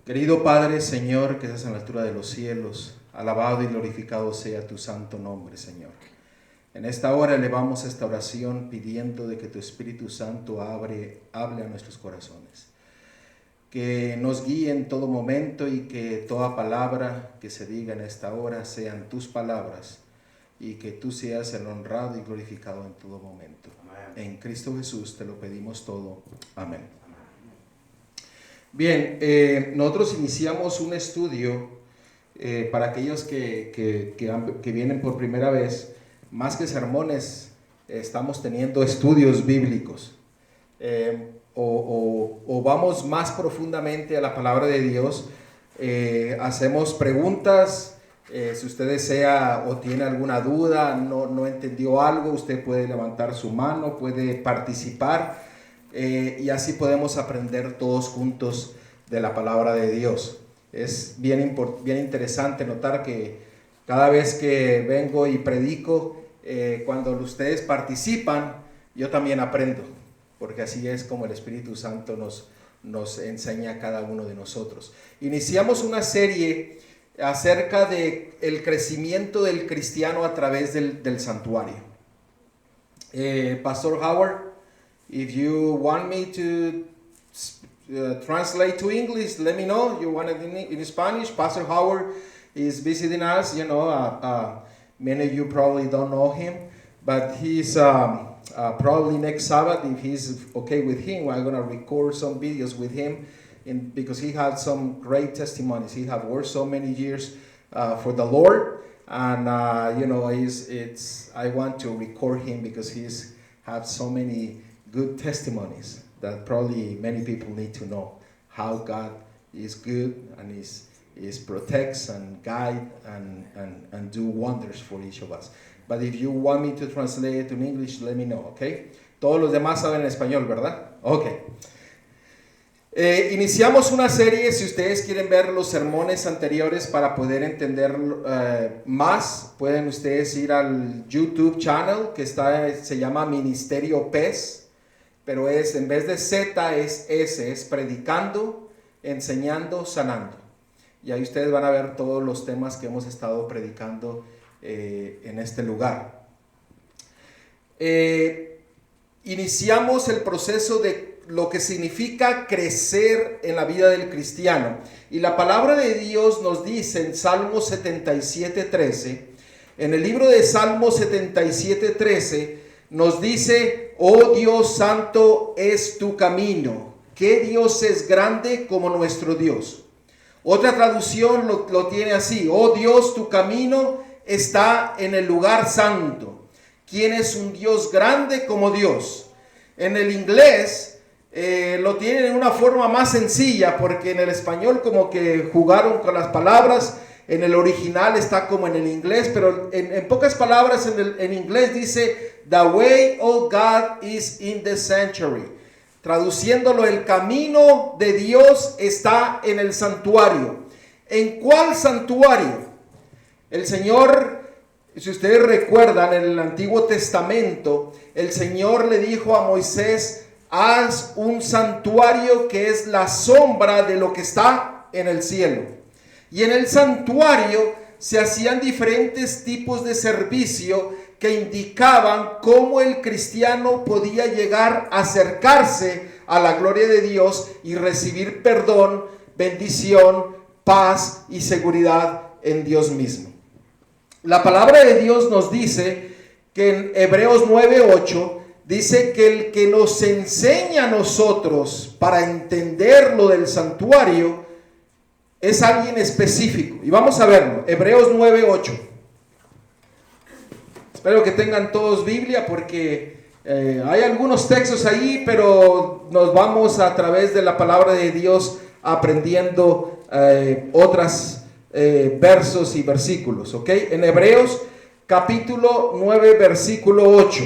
Querido Padre, Señor, que estás en la altura de los cielos, alabado y glorificado sea tu santo nombre, Señor. En esta hora elevamos esta oración pidiendo de que tu Espíritu Santo hable a nuestros corazones. Que nos guíe en todo momento y que toda palabra que se diga en esta hora sean tus palabras y que tú seas el honrado y glorificado en todo momento. Amén. En Cristo Jesús te lo pedimos todo. Amén. Bien, nosotros iniciamos un estudio para aquellos que vienen por primera vez. Más que sermones, estamos teniendo estudios bíblicos. O vamos más profundamente a la palabra de Dios. Hacemos preguntas. Si usted desea o tiene alguna duda, no entendió algo, usted puede levantar su mano, puede participar. Y así podemos aprender todos juntos de la palabra de Dios. Es bien interesante notar que cada vez que vengo y predico, cuando ustedes participan, yo también aprendo, porque así es como el Espíritu Santo nos enseña a cada uno de nosotros. Iniciamos una serie acerca de el crecimiento del cristiano a través del santuario. Pastor Howard, if you want me to translate to English, let me know. You want it in Spanish? Pastor Howard is visiting us. You know, many of you probably don't know him, but he's probably next Sabbath, if he's okay with him, I'm going to record some videos with him because he had some great testimonies. He had worked so many years for the Lord, and you know, I want to record him because he's had so many good testimonies that probably many people need to know how God is good and is protects and guide and do wonders for each of us. But if you want me to translate it in English, let me know, okay? Todos los demás saben español, ¿verdad? Okay. Iniciamos una serie, si ustedes quieren ver los sermones anteriores para poder entender más, pueden ustedes ir al YouTube channel que se llama Ministerio PES. Pero en vez de Z es S, es predicando, enseñando, sanando. Y ahí ustedes van a ver todos los temas que hemos estado predicando en este lugar. Iniciamos el proceso de lo que significa crecer en la vida del cristiano. Y la palabra de Dios nos dice en Salmo 77:13, en el libro de Salmo 77:13, nos dice: oh Dios santo es tu camino, ¿qué Dios es grande como nuestro Dios? Otra traducción lo tiene así: oh Dios, tu camino está en el lugar santo. ¿Quién es un Dios grande como Dios? En el inglés lo tienen en una forma más sencilla, porque en el español como que jugaron con las palabras. En el original está como en el inglés, pero en pocas palabras en inglés dice: the way of God is in the sanctuary. Traduciéndolo, el camino de Dios está en el santuario. ¿En cuál santuario? El Señor, si ustedes recuerdan, en el Antiguo Testamento, el Señor le dijo a Moisés: haz un santuario que es la sombra de lo que está en el cielo. Y en el santuario se hacían diferentes tipos de servicio que indicaban cómo el cristiano podía llegar a acercarse a la gloria de Dios y recibir perdón, bendición, paz y seguridad en Dios mismo. La palabra de Dios nos dice que en Hebreos 9:8 dice que el que nos enseña a nosotros para entender lo del santuario es alguien específico. Y vamos a verlo. Hebreos 9:8. Espero que tengan todos Biblia, porque hay algunos textos ahí, pero nos vamos a través de la palabra de Dios aprendiendo otros versos y versículos, ¿ok? En Hebreos capítulo 9 versículo 8.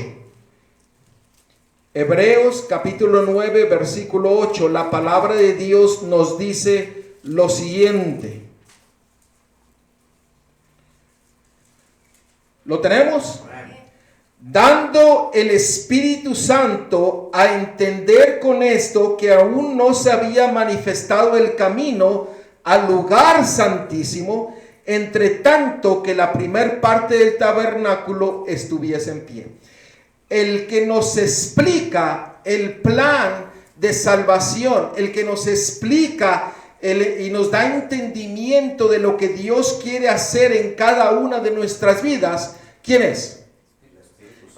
Hebreos capítulo 9 versículo 8. La palabra de Dios nos dice lo siguiente. ¿Lo tenemos? Dando el Espíritu Santo a entender con esto que aún no se había manifestado el camino al lugar santísimo, entre tanto que la primer parte del tabernáculo estuviese en pie. El que nos explica el plan de salvación, el que nos explica y nos da entendimiento de lo que Dios quiere hacer en cada una de nuestras vidas, ¿quién es?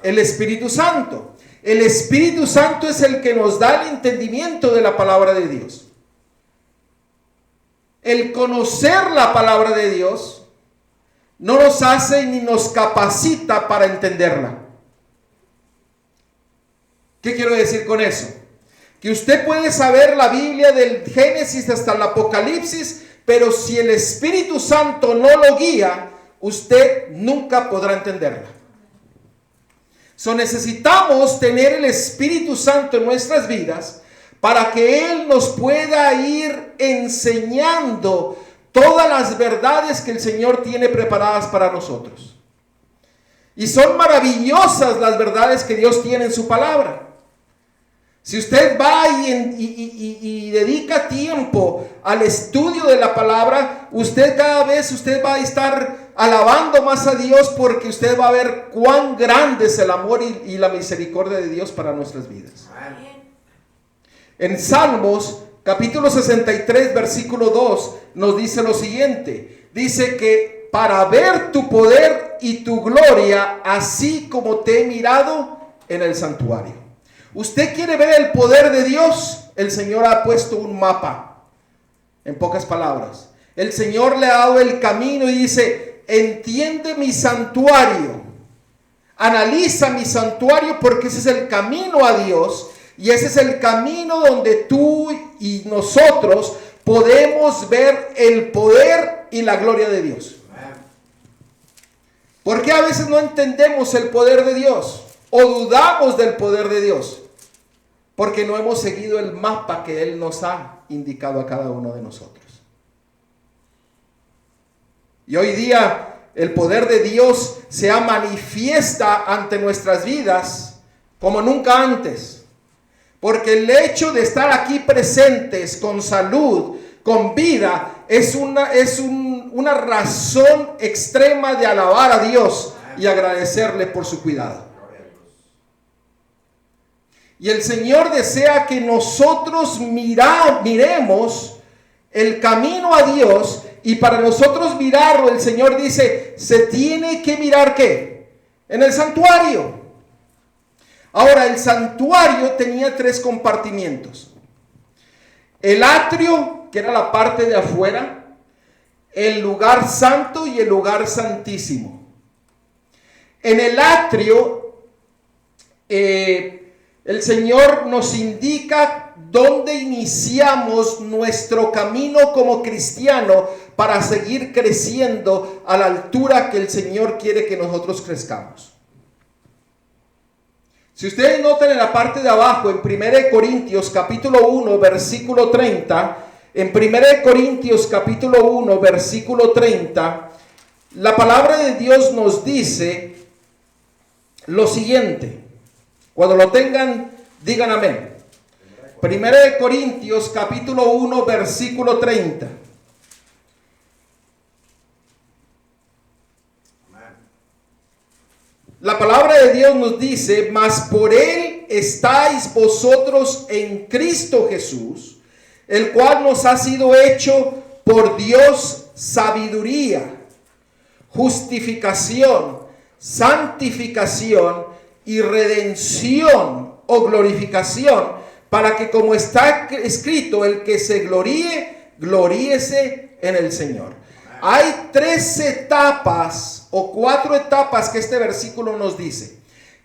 El Espíritu Santo. El Espíritu Santo es el que nos da el entendimiento de la palabra de Dios. El conocer la palabra de Dios no nos hace ni nos capacita para entenderla. ¿Qué quiero decir con eso? Que usted puede saber la Biblia del Génesis hasta el Apocalipsis, pero si el Espíritu Santo no lo guía, usted nunca podrá entenderla. Necesitamos tener el Espíritu Santo en nuestras vidas para que Él nos pueda ir enseñando todas las verdades que el Señor tiene preparadas para nosotros. Y son maravillosas las verdades que Dios tiene en su palabra. Si usted va y dedica tiempo al estudio de la palabra, cada vez va a estar alabando más a Dios, porque usted va a ver cuán grande es el amor y la misericordia de Dios para nuestras vidas. En Salmos capítulo 63 versículo 2 nos dice lo siguiente. Dice que para ver tu poder y tu gloria, así como te he mirado en el santuario. ¿Usted quiere ver el poder de Dios? El Señor ha puesto un mapa. En pocas palabras, el Señor le ha dado el camino y dice: entiende mi santuario, analiza mi santuario, porque ese es el camino a Dios, y ese es el camino donde tú y nosotros podemos ver el poder y la gloria de Dios. ¿Por qué a veces no entendemos el poder de Dios o dudamos del poder de Dios? Porque no hemos seguido el mapa que Él nos ha indicado a cada uno de nosotros. Y hoy día el poder de Dios se manifiesta ante nuestras vidas como nunca antes. Porque el hecho de estar aquí presentes con salud, con vida, es una razón extrema de alabar a Dios y agradecerle por su cuidado. Y el Señor desea que nosotros miremos el camino a Dios, y para nosotros mirarlo, el Señor dice, se tiene que mirar ¿qué? En el santuario. Ahora, el santuario tenía 3 compartimientos. El atrio, que era la parte de afuera, el lugar santo y el lugar santísimo. En el atrio, el Señor nos indica dónde iniciamos nuestro camino como cristiano para seguir creciendo a la altura que el Señor quiere que nosotros crezcamos. Si ustedes notan en la parte de abajo, en 1 Corintios capítulo 1, versículo 30, en 1 Corintios capítulo 1, versículo 30, la palabra de Dios nos dice lo siguiente. Cuando lo tengan, digan amén. 1 Corintios capítulo 1, versículo 30. La palabra de Dios nos dice: mas por Él estáis vosotros en Cristo Jesús, el cual nos ha sido hecho por Dios sabiduría, justificación, santificación y redención o glorificación, para que, como está escrito, el que se gloríe, gloríese en el Señor. Hay 3 etapas o 4 etapas que este versículo nos dice.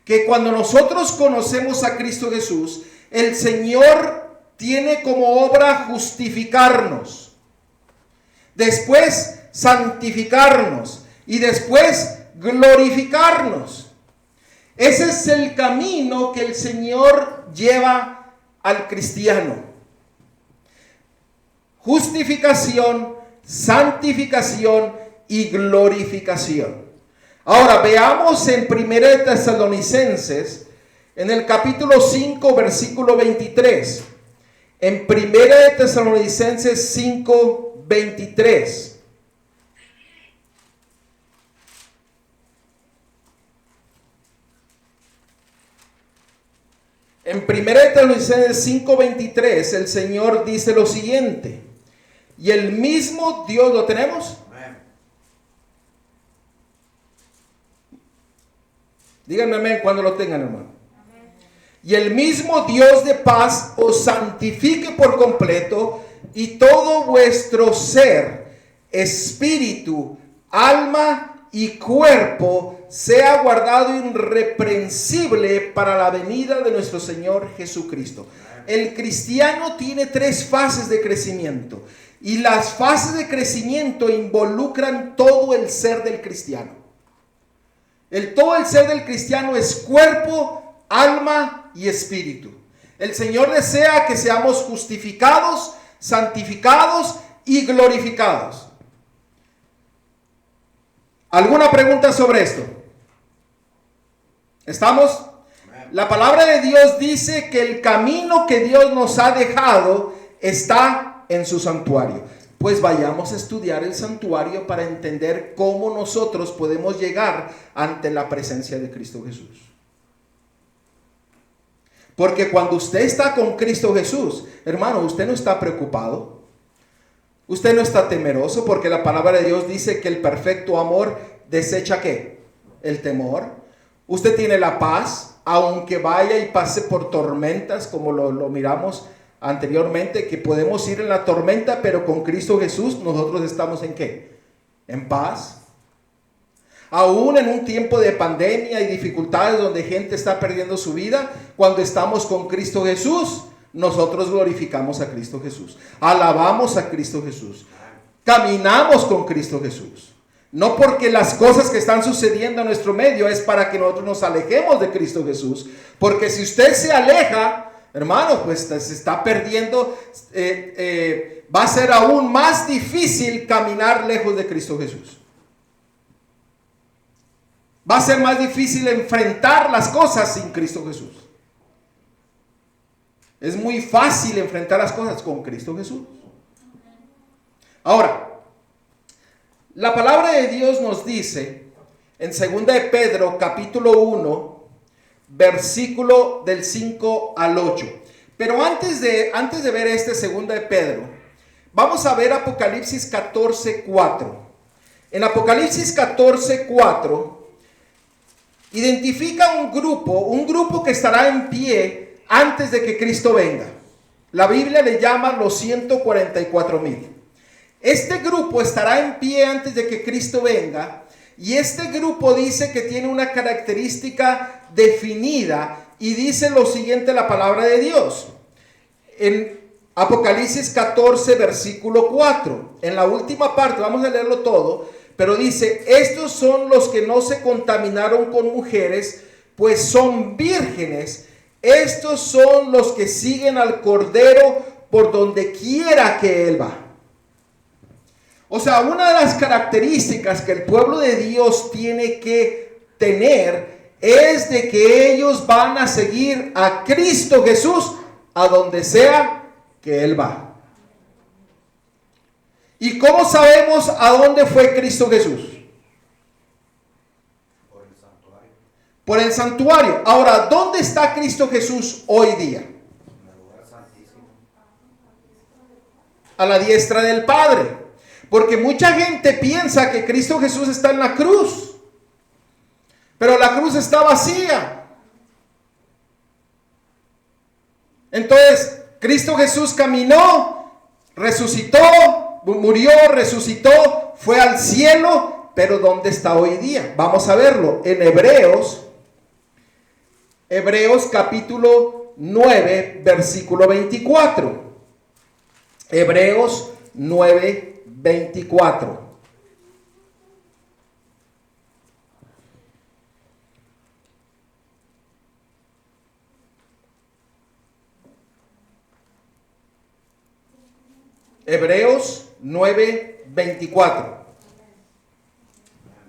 Que cuando nosotros conocemos a Cristo Jesús, el Señor tiene como obra justificarnos, después santificarnos y después glorificarnos. Ese es el camino que el Señor lleva al cristiano. Justificación, santificación y glorificación. Ahora veamos en 1 Tesalonicenses, en el capítulo 5, versículo 23. En 1 Tesalonicenses 5, 23. En 1 Tesalonicenses 5:23 el Señor dice lo siguiente: y el mismo Dios, ¿lo tenemos? Díganme amén cuando lo tengan, hermano. Y el mismo Dios de paz os santifique por completo, y todo vuestro ser, espíritu, alma y cuerpo sea guardado irreprensible para la venida de nuestro Señor Jesucristo. El cristiano tiene 3 fases de crecimiento, y las fases de crecimiento involucran todo el ser del cristiano. Todo el ser del cristiano es cuerpo, alma y espíritu. El Señor desea que seamos justificados, santificados y glorificados. ¿Alguna pregunta sobre esto? ¿Estamos? La palabra de Dios dice que el camino que Dios nos ha dejado está en su santuario. Pues vayamos a estudiar el santuario para entender cómo nosotros podemos llegar ante la presencia de Cristo Jesús. Porque cuando usted está con Cristo Jesús, hermano, usted no está preocupado. Usted no está temeroso, porque la palabra de Dios dice que el perfecto amor desecha ¿qué? El temor. Usted tiene la paz, aunque vaya y pase por tormentas, como lo miramos anteriormente, que podemos ir en la tormenta, pero con Cristo Jesús nosotros estamos ¿en qué? En paz. Aún en un tiempo de pandemia y dificultades donde gente está perdiendo su vida, cuando estamos con Cristo Jesús, nosotros glorificamos a Cristo Jesús, alabamos a Cristo Jesús, caminamos con Cristo Jesús. No porque las cosas que están sucediendo en nuestro medio es para que nosotros nos alejemos de Cristo Jesús, porque si usted se aleja, hermano, pues se está perdiendo, va a ser aún más difícil caminar lejos de Cristo Jesús. Va a ser más difícil enfrentar las cosas sin Cristo Jesús. Es muy fácil enfrentar las cosas con Cristo Jesús. Ahora, la palabra de Dios nos dice en 2 de Pedro capítulo 1, versículo del 5 al 8. Pero antes de ver este 2 de Pedro, vamos a ver Apocalipsis 14, 4. En Apocalipsis 14, 4, identifica un grupo que estará en pie antes de que Cristo venga. La Biblia le llama los 144,000. Este grupo estará en pie antes de que Cristo venga, y este grupo dice que tiene una característica definida, y dice lo siguiente la palabra de Dios. En Apocalipsis 14, versículo 4, en la última parte, vamos a leerlo todo, pero dice: estos son los que no se contaminaron con mujeres, pues son vírgenes. Estos son los que siguen al Cordero por donde quiera que Él va. O sea, una de las características que el pueblo de Dios tiene que tener es de que ellos van a seguir a Cristo Jesús a donde sea que Él va. ¿Y cómo sabemos a dónde fue Cristo Jesús? Por el santuario. Por el santuario. Ahora, ¿dónde está Cristo Jesús hoy día? En el lugar santísimo. A la diestra del Padre. Porque mucha gente piensa que Cristo Jesús está en la cruz, pero la cruz está vacía. Entonces, Cristo Jesús caminó, resucitó, murió, resucitó, fue al cielo, pero ¿dónde está hoy día? Vamos a verlo en Hebreos capítulo 9, versículo 24. Hebreos 9, 24. Hebreos 9, 24.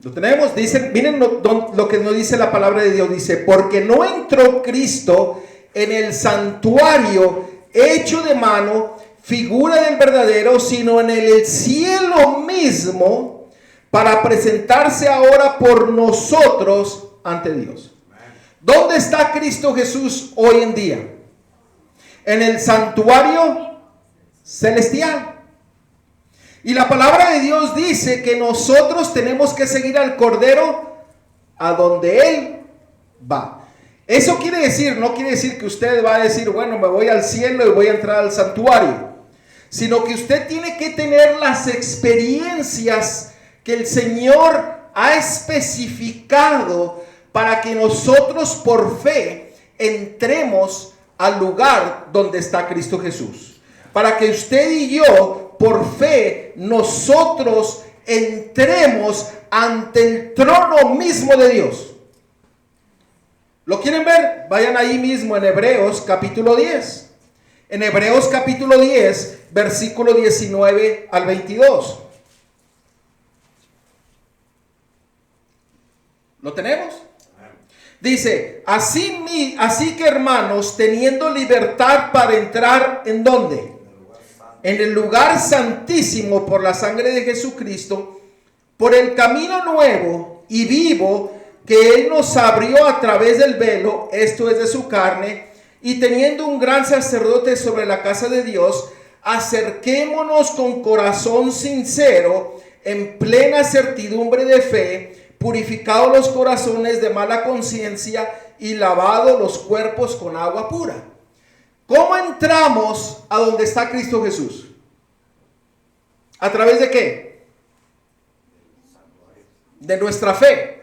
¿Lo tenemos? Dice, miren lo que nos dice la palabra de Dios. Dice: porque no entró Cristo en el santuario hecho de mano, figura del verdadero, sino en el cielo mismo, para presentarse ahora por nosotros ante Dios. ¿Dónde está Cristo Jesús hoy en día? En el santuario celestial. Y la palabra de Dios dice que nosotros tenemos que seguir al Cordero a donde Él va. Eso quiere decir, no quiere decir que usted va a decir, bueno, me voy al cielo y voy a entrar al santuario, sino que usted tiene que tener las experiencias que el Señor ha especificado para que nosotros por fe entremos al lugar donde está Cristo Jesús. Para que usted y yo, por fe, nosotros entremos ante el trono mismo de Dios. ¿Lo quieren ver? Vayan ahí mismo en Hebreos capítulo 10. En Hebreos capítulo 10, versículo 19 al 22. ¿Lo tenemos? Dice, así que hermanos, teniendo libertad para entrar, ¿en dónde? En el lugar santísimo por la sangre de Jesucristo, por el camino nuevo y vivo que Él nos abrió a través del velo, esto es de su carne, y teniendo un gran sacerdote sobre la casa de Dios, acerquémonos con corazón sincero, en plena certidumbre de fe, purificados los corazones de mala conciencia y lavados los cuerpos con agua pura. ¿Cómo entramos a donde está Cristo Jesús? ¿A través de qué? De nuestra fe.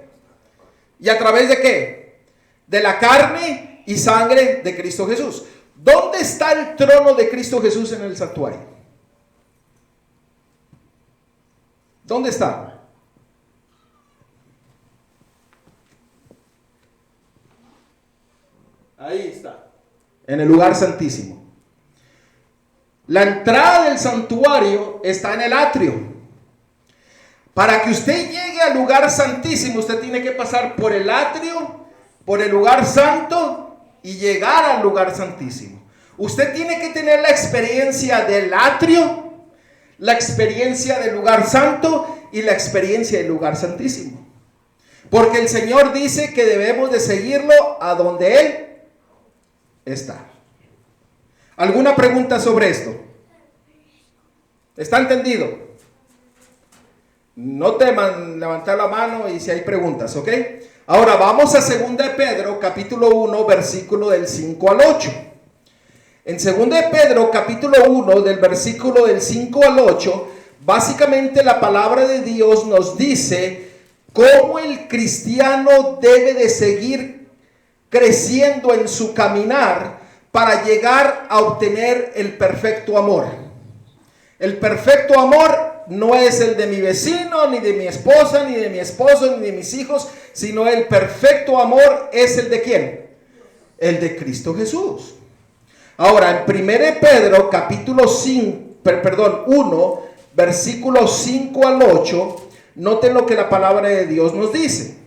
¿Y a través de qué? De la carne y sangre de Cristo Jesús. ¿Dónde está el trono de Cristo Jesús en el santuario? ¿Dónde está? Ahí está. En el lugar santísimo. La entrada del santuario está en el atrio. Para que usted llegue al lugar santísimo, usted tiene que pasar por el atrio, por el lugar santo y llegar al lugar santísimo. Usted tiene que tener la experiencia del atrio, la experiencia del lugar santo y la experiencia del lugar santísimo. Porque el Señor dice que debemos de seguirlo a donde Él está. ¿Alguna pregunta sobre esto? ¿Está entendido? No teman levantar la mano y si hay preguntas, ¿ok? Ahora vamos a 2 de Pedro, capítulo 1, versículo del 5 al 8. En 2 de Pedro, capítulo 1, del versículo del 5 al 8, básicamente la palabra de Dios nos dice cómo el cristiano debe de seguir creciendo en su caminar para llegar a obtener el perfecto amor. El perfecto amor no es el de mi vecino, ni de mi esposa, ni de mi esposo, ni de mis hijos, sino el perfecto amor es el de ¿quién? El de Cristo Jesús. Ahora, en 1 Pedro, capítulo 1, versículos 5 al 8, noten lo que la palabra de Dios nos dice.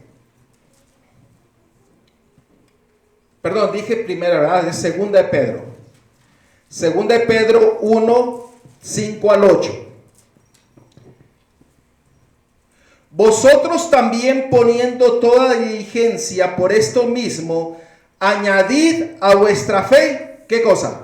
Perdón, dije primera, ¿verdad? Es 2 de Pedro. 2 de Pedro 1, 5 al 8. Vosotros también poniendo toda diligencia por esto mismo, añadid a vuestra fe, ¿qué cosa?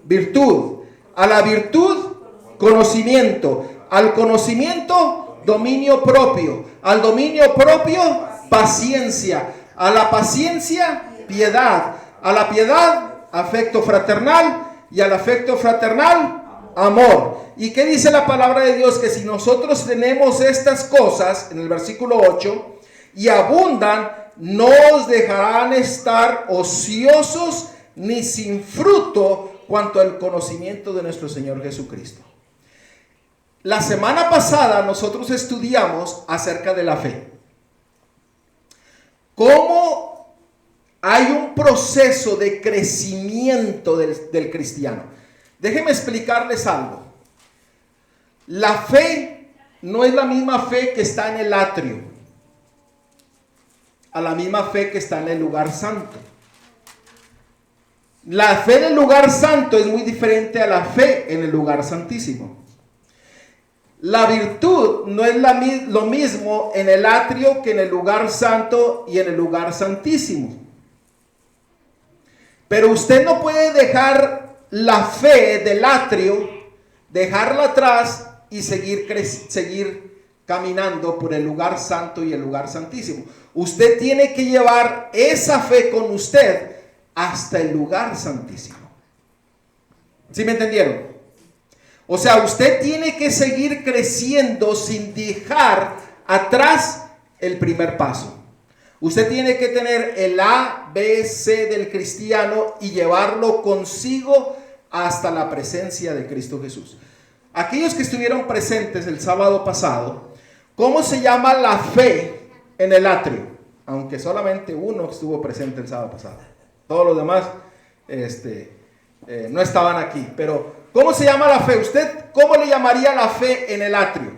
Virtud. A la virtud, conocimiento. Al conocimiento, dominio propio. Al dominio propio, paciencia. A la paciencia, piedad. A la piedad, afecto fraternal. Y al afecto fraternal, amor. ¿Y qué dice la palabra de Dios? Que si nosotros tenemos estas cosas, en el versículo 8, y abundan, no os dejarán estar ociosos ni sin fruto cuanto al conocimiento de nuestro Señor Jesucristo. La semana pasada nosotros estudiamos acerca de la fe. Cómo hay un proceso de crecimiento del cristiano. Déjenme explicarles algo. La fe no es la misma fe que está en el atrio, a la misma fe que está en el lugar santo. La fe en el lugar santo es muy diferente a la fe en el lugar santísimo. La virtud no es lo mismo en el atrio que en el lugar santo y en el lugar santísimo. Pero usted no puede dejar la fe del atrio, dejarla atrás y seguir caminando por el lugar santo y el lugar santísimo. Usted tiene que llevar esa fe con usted hasta el lugar santísimo. ¿Sí me entendieron? O sea, usted tiene que seguir creciendo sin dejar atrás el primer paso. Usted tiene que tener el A, B, C del cristiano y llevarlo consigo hasta la presencia de Cristo Jesús. Aquellos que estuvieron presentes el sábado pasado, ¿cómo se llama la fe en el atrio? Aunque solamente uno estuvo presente el sábado pasado. Todos los demás no estaban aquí. Pero, ¿cómo se llama la fe? ¿Usted cómo le llamaría la fe en el atrio?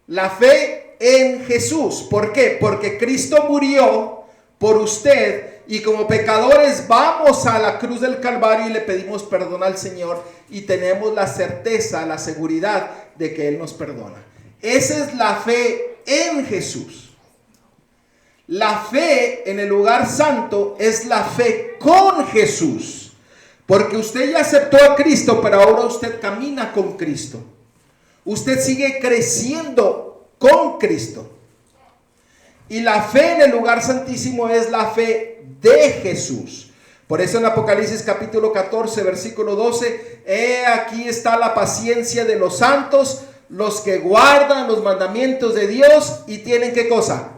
La fe en Jesús. ¿Por qué? Porque Cristo murió por usted y como pecadores vamos a la cruz del Calvario y le pedimos perdón al Señor y tenemos la certeza, la seguridad de que Él nos perdona. Esa es la fe en Jesús. La fe en el lugar santo es la fe con Jesús. Porque usted ya aceptó a Cristo, pero ahora usted camina con Cristo. Usted sigue creciendo con Cristo. Y la fe en el lugar santísimo es la fe de Jesús. Por eso en Apocalipsis capítulo 14, versículo 12, aquí está la paciencia de los santos, los que guardan los mandamientos de Dios y tienen ¿qué cosa?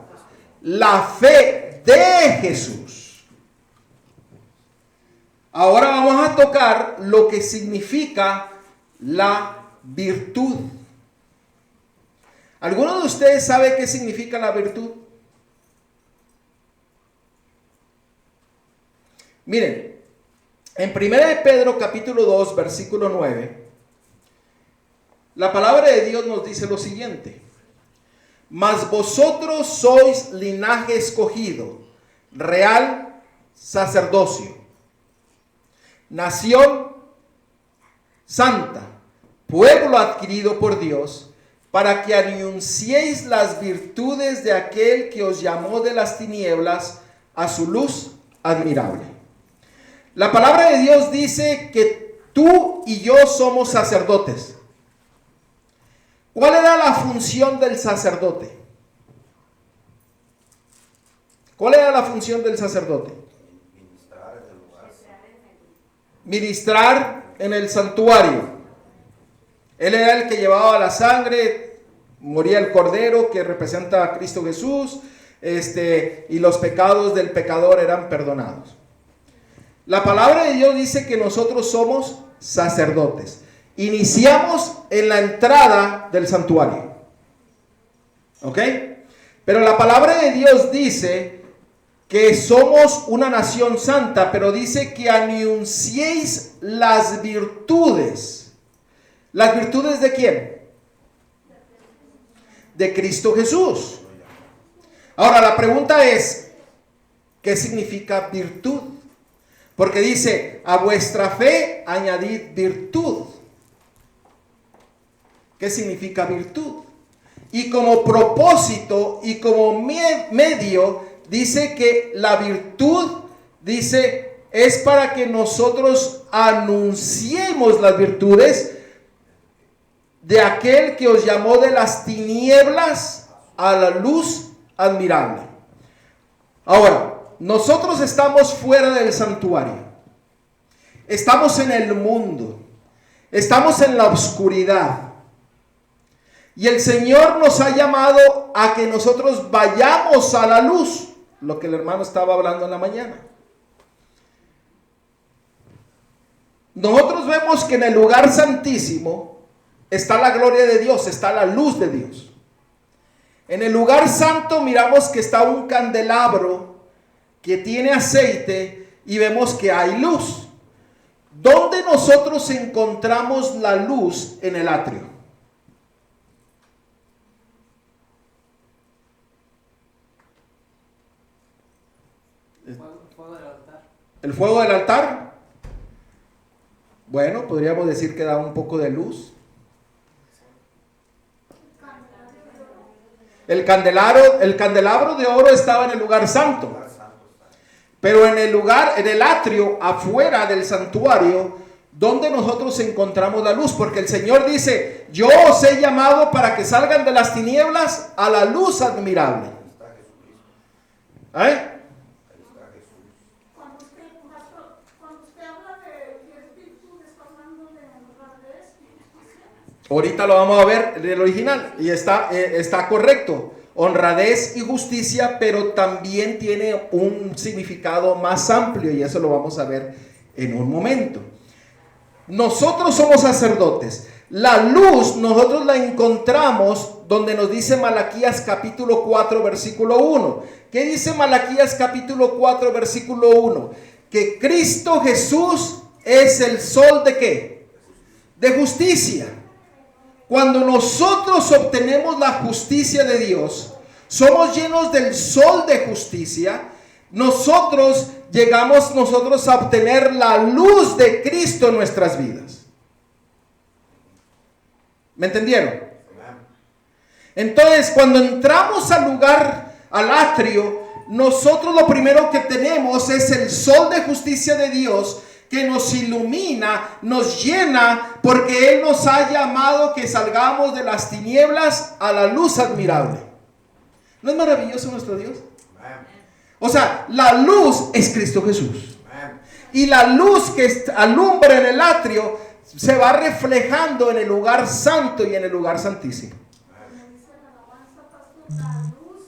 La fe de Jesús. Ahora vamos a tocar lo que significa la virtud. ¿Alguno de ustedes sabe qué significa la virtud? Miren, en 1 de Pedro capítulo 2, versículo 9, la palabra de Dios nos dice lo siguiente: mas vosotros sois linaje escogido, real sacerdocio, nación santa, pueblo adquirido por Dios, para que anunciéis las virtudes de aquel que os llamó de las tinieblas a su luz admirable. La palabra de Dios dice que tú y yo somos sacerdotes. ¿Cuál era la función del sacerdote? ¿Cuál era la función del sacerdote? Ministrar en el santuario. Él era el que llevaba la sangre, moría el cordero que representa a Cristo Jesús, y los pecados del pecador eran perdonados. La palabra de Dios dice que nosotros somos sacerdotes. Iniciamos en la entrada del santuario. ¿Ok? Pero la palabra de Dios dice que somos una nación santa, pero dice que anunciéis las virtudes. ¿Las virtudes de quién? De Cristo Jesús. Ahora la pregunta es, ¿qué significa virtud? Porque dice, a vuestra fe añadid virtud. ¿Qué significa virtud? Y como propósito y como medio, dice que la virtud, dice, es para que nosotros anunciemos las virtudes de aquel que os llamó de las tinieblas a la luz admirable. Ahora, nosotros estamos fuera del santuario. Estamos en el mundo. Estamos en la oscuridad. Y el Señor nos ha llamado a que nosotros vayamos a la luz. Lo que el hermano estaba hablando en la mañana. Nosotros vemos que en el lugar santísimo está la gloria de Dios, está la luz de Dios. En el lugar santo miramos que está un candelabro que tiene aceite y vemos que hay luz. ¿Dónde nosotros encontramos la luz en el atrio? Fuego del altar. ¿El fuego del altar? Bueno, podríamos decir que da un poco de luz. El candelabro de oro estaba en el lugar santo. Pero en el atrio, afuera del santuario, donde nosotros encontramos la luz, porque el Señor dice, yo os he llamado para que salgan de las tinieblas a la luz admirable. ¿Eh? Cuando usted habla de virtud, está hablando de honradez y justicia. Ahorita lo vamos a ver en el original y está correcto. Honradez y justicia, pero también tiene un significado más amplio y eso lo vamos a ver en un momento. Nosotros somos sacerdotes. La luz nosotros la encontramos donde nos dice Malaquías capítulo 4 versículo 1. ¿Qué dice Malaquías capítulo 4 versículo 1? Que Cristo Jesús es el sol de ¿qué? De justicia. Cuando nosotros obtenemos la justicia de Dios, somos llenos del sol de justicia, llegamos a obtener la luz de Cristo en nuestras vidas. ¿Me entendieron? Entonces, cuando entramos al lugar, al atrio, nosotros lo primero que tenemos es el sol de justicia de Dios, que nos ilumina, nos llena, porque Él nos ha llamado que salgamos de las tinieblas a la luz admirable. ¿No es maravilloso nuestro Dios? O sea, la luz es Cristo Jesús. Y la luz que alumbra en el atrio se va reflejando en el lugar santo y en el lugar santísimo. Como dice la alabanza, pastor, la luz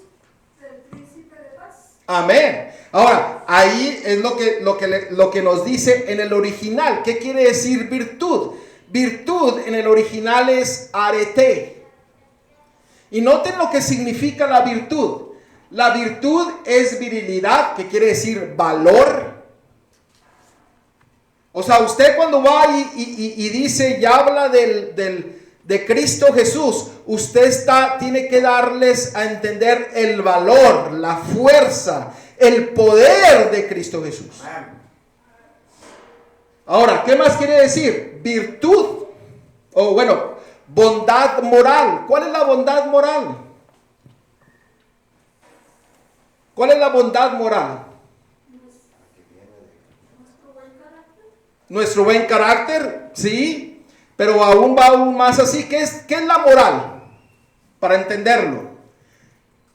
del príncipe de paz. Amén. Ahora, ahí es lo que nos dice en el original. ¿Qué quiere decir virtud? Virtud en el original es arete. Y noten lo que significa la virtud. La virtud es virilidad, que quiere decir valor. O sea, usted cuando va y dice y habla de Cristo Jesús, usted tiene que darles a entender el valor, la fuerza, el poder de Cristo Jesús. Ahora, ¿qué más quiere decir? Virtud. O bueno, bondad moral. ¿Cuál es la bondad moral? ¿Cuál es la bondad moral? Nuestro buen carácter, sí, pero aún va aún más así. ¿Qué es la moral? Para entenderlo.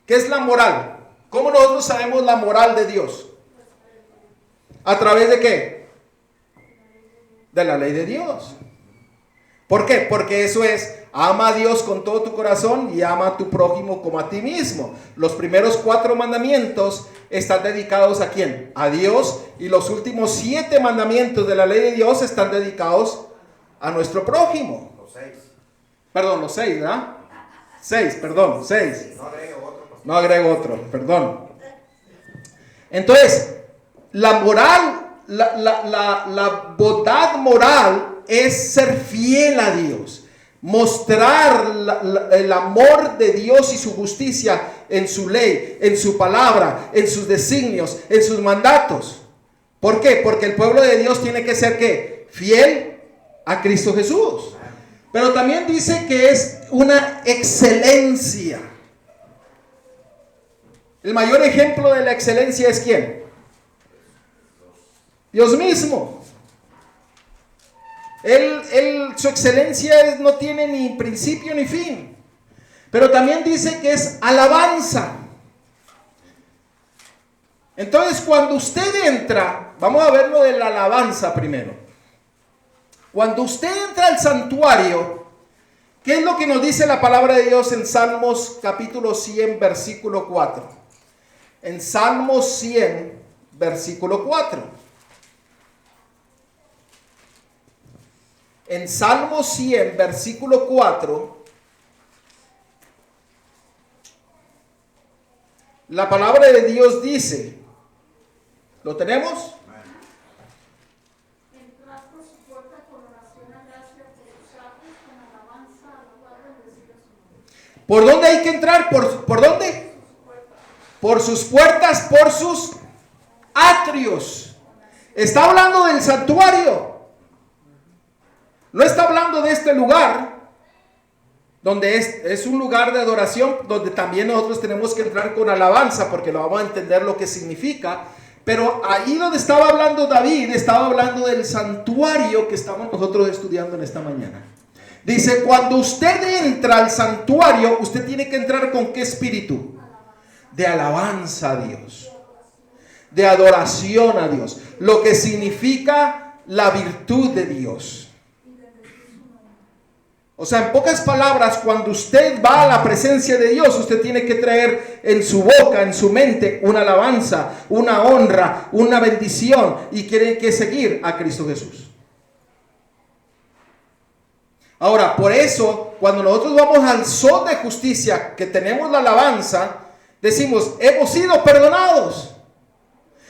¿Qué es la moral? ¿Cómo nosotros sabemos la moral de Dios? ¿A través de qué? De la ley de Dios. ¿Por qué? Porque eso es, ama a Dios con todo tu corazón y ama a tu prójimo como a ti mismo. Los primeros 4 mandamientos están dedicados ¿a quién? A Dios. Y los últimos 7 mandamientos de la ley de Dios están dedicados a nuestro prójimo. Los 6. Perdón, los 6, ¿verdad? 6, perdón, 6. No agregue otro. No agrego otro, perdón. Entonces, la moral, la bondad moral es ser fiel a Dios, mostrar el amor de Dios y su justicia en su ley, en su palabra, en sus designios, en sus mandatos. ¿Por qué? Porque el pueblo de Dios tiene que ser ¿qué? Fiel a Cristo Jesús. Pero también dice que es una excelencia. El mayor ejemplo de la excelencia es ¿quién? Dios mismo. Su excelencia no tiene ni principio ni fin. Pero también dice que es alabanza. Entonces, cuando usted entra, vamos a ver lo de la alabanza primero. Cuando usted entra al santuario, ¿qué es lo que nos dice la palabra de Dios en Salmos capítulo 100, versículo 4? En Salmos 100, versículo 4. En Salmo 100, versículo 4, la palabra de Dios dice, ¿lo tenemos? Entrar por su puerta con oración a gracia, por sus atrios con alabanza, al cual bendecir a su nombre. ¿Por dónde hay que entrar? ¿Por dónde? Por sus puertas, por sus atrios. Está hablando del santuario. No está hablando de este lugar, donde es un lugar de adoración, donde también nosotros tenemos que entrar con alabanza, porque lo vamos a entender lo que significa. Pero ahí donde estaba hablando David, estaba hablando del santuario que estamos nosotros estudiando en esta mañana. Dice, cuando usted entra al santuario, usted tiene que entrar ¿con qué espíritu? De alabanza a Dios, de adoración a Dios, lo que significa la virtud de Dios. O sea, en pocas palabras, cuando usted va a la presencia de Dios, usted tiene que traer en su boca, en su mente, una alabanza, una honra, una bendición, y tiene que seguir a Cristo Jesús. Ahora, por eso, cuando nosotros vamos al sol de justicia, que tenemos la alabanza, decimos, hemos sido perdonados.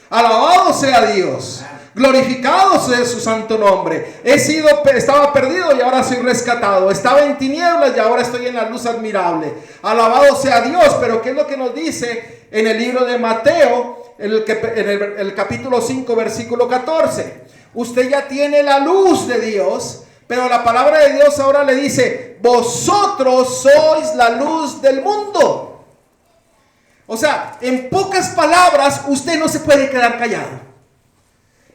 Alabado sea Dios. Glorificado sea su santo nombre. Estaba perdido y ahora soy rescatado. Estaba en tinieblas y ahora estoy en la luz admirable. Alabado sea Dios. Pero ¿qué es lo que nos dice en el libro de Mateo, en el capítulo 5, versículo 14? Usted ya tiene la luz de Dios, pero la palabra de Dios ahora le dice, vosotros sois la luz del mundo. O sea, en pocas palabras, usted no se puede quedar callado.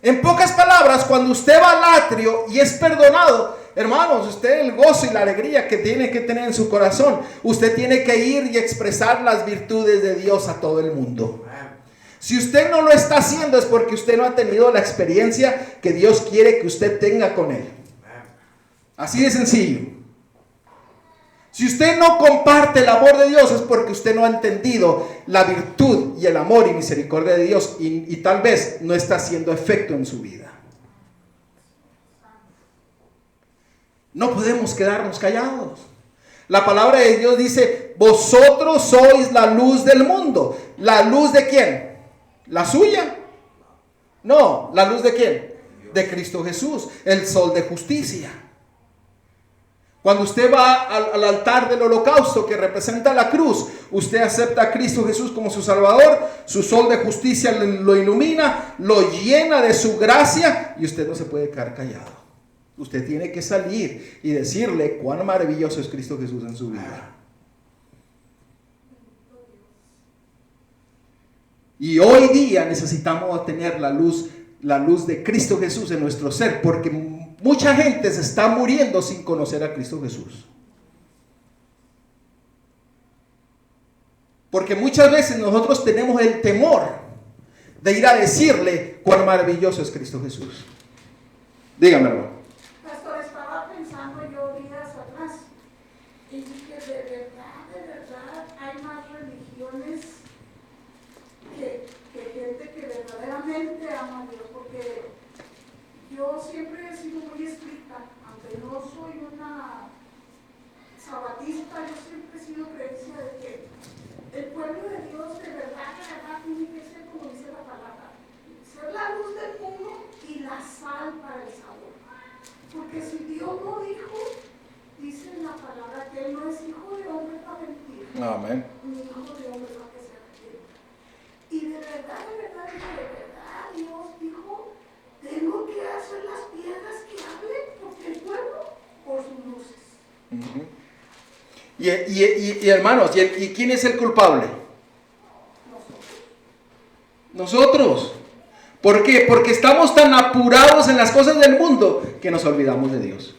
En pocas palabras, cuando usted va al atrio y es perdonado, hermanos, usted el gozo y la alegría que tiene que tener en su corazón, usted tiene que ir y expresar las virtudes de Dios a todo el mundo. Si usted no lo está haciendo es porque usted no ha tenido la experiencia que Dios quiere que usted tenga con Él. Así de sencillo. Si usted no comparte el amor de Dios es porque usted no ha entendido la virtud y el amor y misericordia de Dios y tal vez no está haciendo efecto en su vida. No podemos quedarnos callados. La palabra de Dios dice, vosotros sois la luz del mundo. ¿La luz de quién? ¿La suya? No, ¿la luz de quién? De Cristo Jesús, el sol de justicia. Cuando usted va al altar del holocausto que representa la cruz, usted acepta a Cristo Jesús como su Salvador, su sol de justicia lo ilumina, lo llena de su gracia y usted no se puede quedar callado. Usted tiene que salir y decirle cuán maravilloso es Cristo Jesús en su vida. Y hoy día necesitamos tener la luz de Cristo Jesús en nuestro ser, porque mucha gente se está muriendo sin conocer a Cristo Jesús. Porque muchas veces nosotros tenemos el temor de ir a decirle cuán maravilloso es Cristo Jesús. Dígame, hermano. Pastor, estaba pensando yo días atrás y que de verdad hay más religiones que gente que verdaderamente ama a Dios, porque yo siempre he sido muy estricta, aunque no soy una sabatista, yo siempre he sido creencia de que el pueblo de Dios de verdad tiene que ser, como dice la palabra, ser la luz del mundo y la sal para el sabor. Porque si Dios no dijo, dice en la palabra que Él no es hijo de hombre para mentir, Amén. ni hijo de hombre para que se arrepienta. Y de verdad, Dios dijo, tengo que hacer las piedras que hablen porque el pueblo por sus luces. Uh-huh. Y hermanos, ¿y quién es el culpable? Nosotros. ¿Por qué? Porque estamos tan apurados en las cosas del mundo que nos olvidamos de Dios.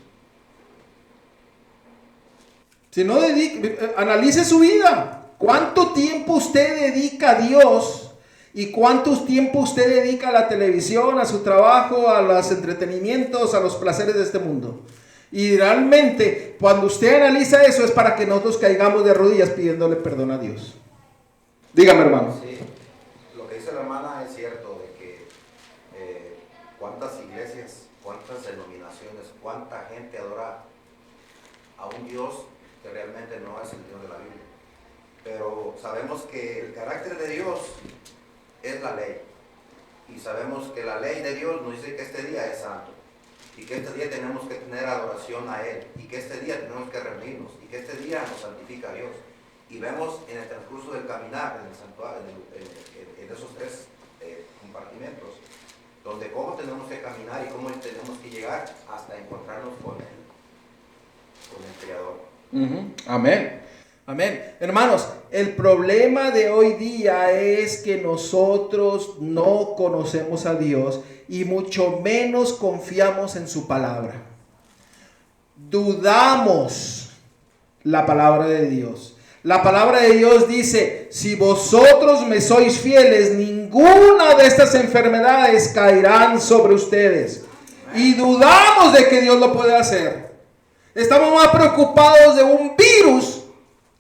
Si no analice su vida. ¿Cuánto tiempo usted dedica a Dios? ¿Y cuánto tiempo usted dedica a la televisión, a su trabajo, a los entretenimientos, a los placeres de este mundo? Y realmente, cuando usted analiza eso, es para que nosotros caigamos de rodillas pidiéndole perdón a Dios. Dígame, hermano. Sí, lo que dice la hermana es cierto, de que cuántas iglesias, cuántas denominaciones, cuánta gente adora a un Dios que realmente no es el Dios de la Biblia. Pero sabemos que el carácter de Dios es la ley. Y sabemos que la ley de Dios nos dice que este día es santo. Y que este día tenemos que tener adoración a Él. Y que este día tenemos que reunirnos. Y que este día nos santifica a Dios. Y vemos en el transcurso del caminar, en el santuario, en esos tres compartimentos, donde cómo tenemos que caminar y cómo tenemos que llegar hasta encontrarnos con el Creador. Amén. Amén. Hermanos, el problema de hoy día es que nosotros no conocemos a Dios y mucho menos confiamos en su palabra. Dudamos la palabra de Dios. La palabra de Dios dice, si vosotros me sois fieles, ninguna de estas enfermedades caerán sobre ustedes. Y dudamos de que Dios lo puede hacer. Estamos más preocupados de un virus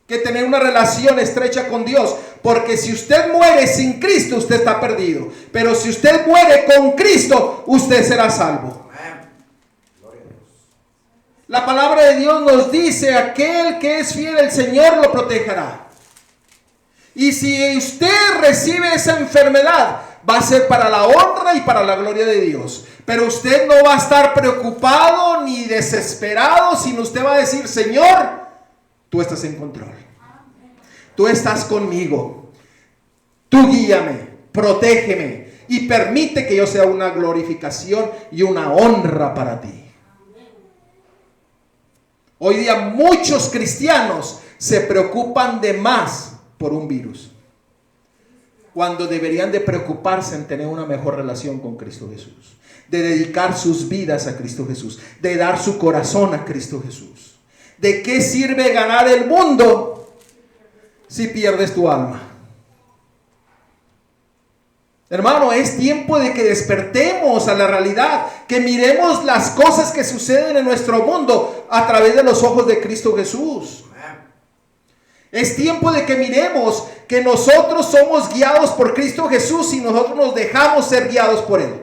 que tener una relación estrecha con Dios. Porque si usted muere sin Cristo, usted está perdido. Pero si usted muere con Cristo, usted será salvo. La palabra de Dios nos dice, aquel que es fiel al Señor lo protegerá. Y si usted recibe esa enfermedad, va a ser para la honra y para la gloria de Dios. Pero usted no va a estar preocupado ni desesperado, sino usted va a decir, Señor, tú estás en control. Tú estás conmigo. Tú guíame, protégeme y permite que yo sea una glorificación y una honra para ti. Hoy día muchos cristianos se preocupan de más por un virus, cuando deberían de preocuparse en tener una mejor relación con Cristo Jesús, de dedicar sus vidas a Cristo Jesús, de dar su corazón a Cristo Jesús. ¿De qué sirve ganar el mundo si pierdes tu alma? Hermano, es tiempo de que despertemos a la realidad, que miremos las cosas que suceden en nuestro mundo a través de los ojos de Cristo Jesús. Es tiempo de que miremos que nosotros somos guiados por Cristo Jesús y nosotros nos dejamos ser guiados por Él.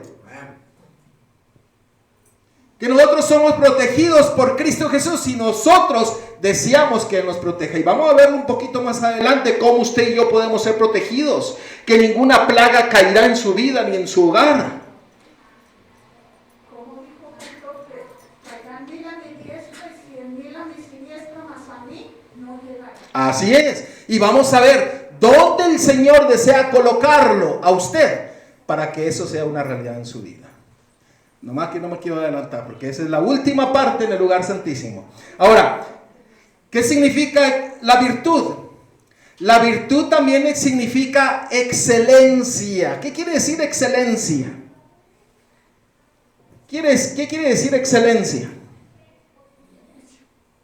Que nosotros somos protegidos por Cristo Jesús y nosotros deseamos que Él nos proteja. Y vamos a ver un poquito más adelante cómo usted y yo podemos ser protegidos. Que ninguna plaga caerá en su vida ni en su hogar. Como dijo Cristo, que caerán 1000 a mi diestra y 100,000 a mi siniestra, mas a mí no llegará. Así es. Y vamos a ver dónde el Señor desea colocarlo a usted para que eso sea una realidad en su vida. Nomás que no me quiero adelantar porque esa es la última parte en el lugar santísimo. Ahora, ¿qué significa la virtud? La virtud también significa excelencia. ¿Qué quiere decir excelencia? ¿Qué quiere decir excelencia?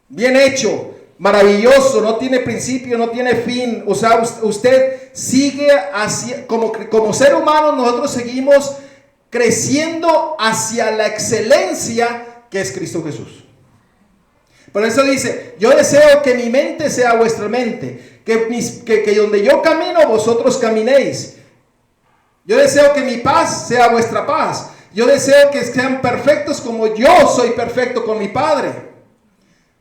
Bien hecho, maravilloso, no tiene principio, no tiene fin. O sea, usted sigue hacia, como ser humano, nosotros seguimos creciendo hacia la excelencia que es Cristo Jesús. Por eso dice, yo deseo que mi mente sea vuestra mente, que donde yo camino vosotros caminéis. Yo deseo que mi paz sea vuestra paz. Yo deseo que sean perfectos como yo soy perfecto con mi Padre.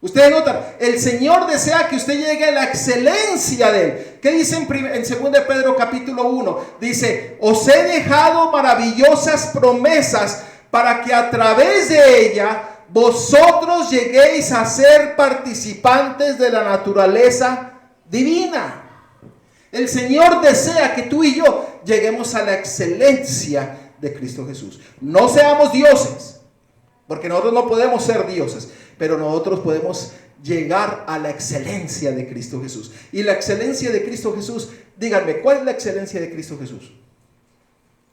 Ustedes notan, el Señor desea que usted llegue a la excelencia de Él. ¿Qué dice en 2 de Pedro capítulo 1? Dice, os he dejado maravillosas promesas para que a través de ella vosotros lleguéis a ser participantes de la naturaleza divina. El Señor desea que tú y yo lleguemos a la excelencia de Cristo Jesús. No seamos dioses, porque nosotros no podemos ser dioses, pero nosotros podemos llegar a la excelencia de Cristo Jesús. Y la excelencia de Cristo Jesús, díganme, ¿cuál es la excelencia de Cristo Jesús?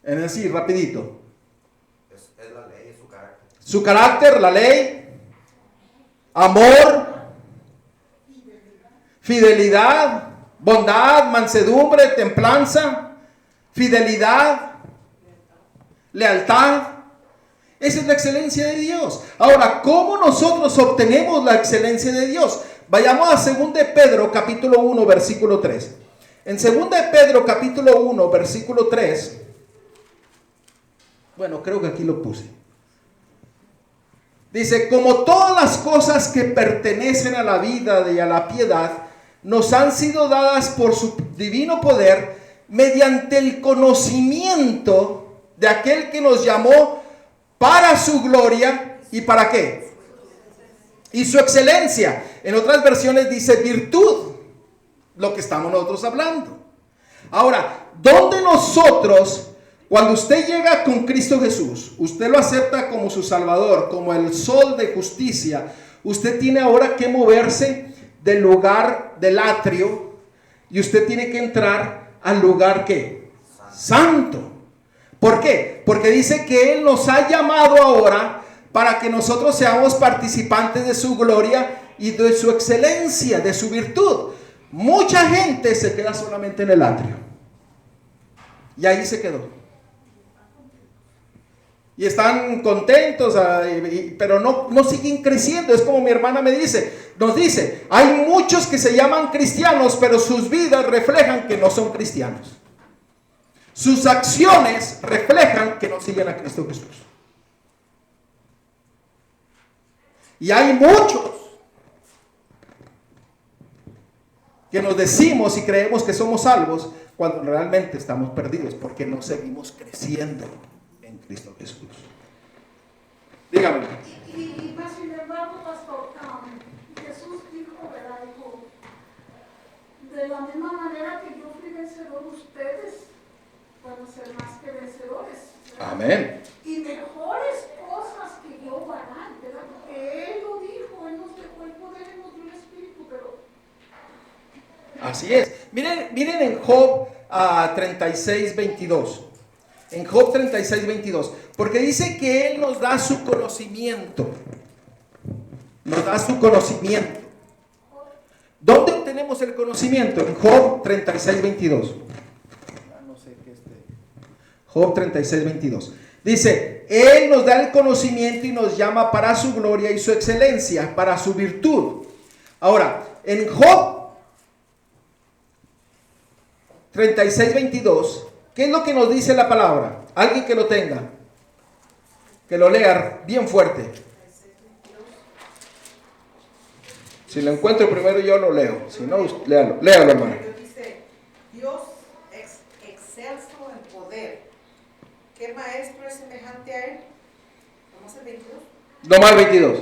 En decir, rapidito. Es la ley, su carácter. Su carácter, la ley, amor, fidelidad, bondad, mansedumbre, templanza, fidelidad, lealtad. Esa es la excelencia de Dios. Ahora, ¿cómo nosotros obtenemos la excelencia de Dios? Vayamos a 2 de Pedro capítulo 1 versículo 3. En 2 de Pedro capítulo 1 versículo 3, bueno, creo que aquí lo puse. Dice, como todas las cosas que pertenecen a la vida y a la piedad, nos han sido dadas por su divino poder, mediante el conocimiento de aquel que nos llamó para su gloria, ¿y para qué? Y su excelencia. En otras versiones dice virtud, lo que estamos nosotros hablando. Ahora, ¿dónde nosotros Cuando usted llega con Cristo Jesús, usted lo acepta como su Salvador, como el sol de justicia, usted tiene ahora que moverse del lugar del atrio y usted tiene que entrar al lugar ¿qué? Santo. ¿Por qué? Porque dice que Él nos ha llamado ahora para que nosotros seamos participantes de su gloria y de su excelencia, de su virtud. Mucha gente se queda solamente en el atrio y ahí se quedó. Y están contentos, pero no siguen creciendo. Es como mi hermana nos dice, hay muchos que se llaman cristianos, pero sus vidas reflejan que no son cristianos. Sus acciones reflejan que no siguen a Cristo Jesús. Y hay muchos que nos decimos y creemos que somos salvos cuando realmente estamos perdidos porque no seguimos creciendo en Cristo Jesús. Dígame. Y más sin embargo, pastor, Jesús dijo, ¿verdad? Dijo, de la misma manera que yo fui vencedor, ustedes van a ser más que vencedores, ¿verdad? Amén. Y mejores cosas que yo harán, ¿verdad? Porque Él lo dijo, Él nos dejó el poder, Él nos dio el Espíritu, pero... Así es. Miren en Job 36:22. En Job 36:22. Porque dice que Él nos da su conocimiento. Nos da su conocimiento. ¿Dónde obtenemos el conocimiento? En Job 36:22. Job 36:22. Dice, Él nos da el conocimiento y nos llama para su gloria y su excelencia, para su virtud. Ahora, en Job 36:22, ¿qué es lo que nos dice la palabra? Alguien que lo tenga, que lo lea bien fuerte. Si lo encuentro primero yo lo leo, si no, léalo hermano. Dice, Dios excelso en poder, ¿qué maestro es semejante a Él? ¿Nomás el 22? Nomás el 22.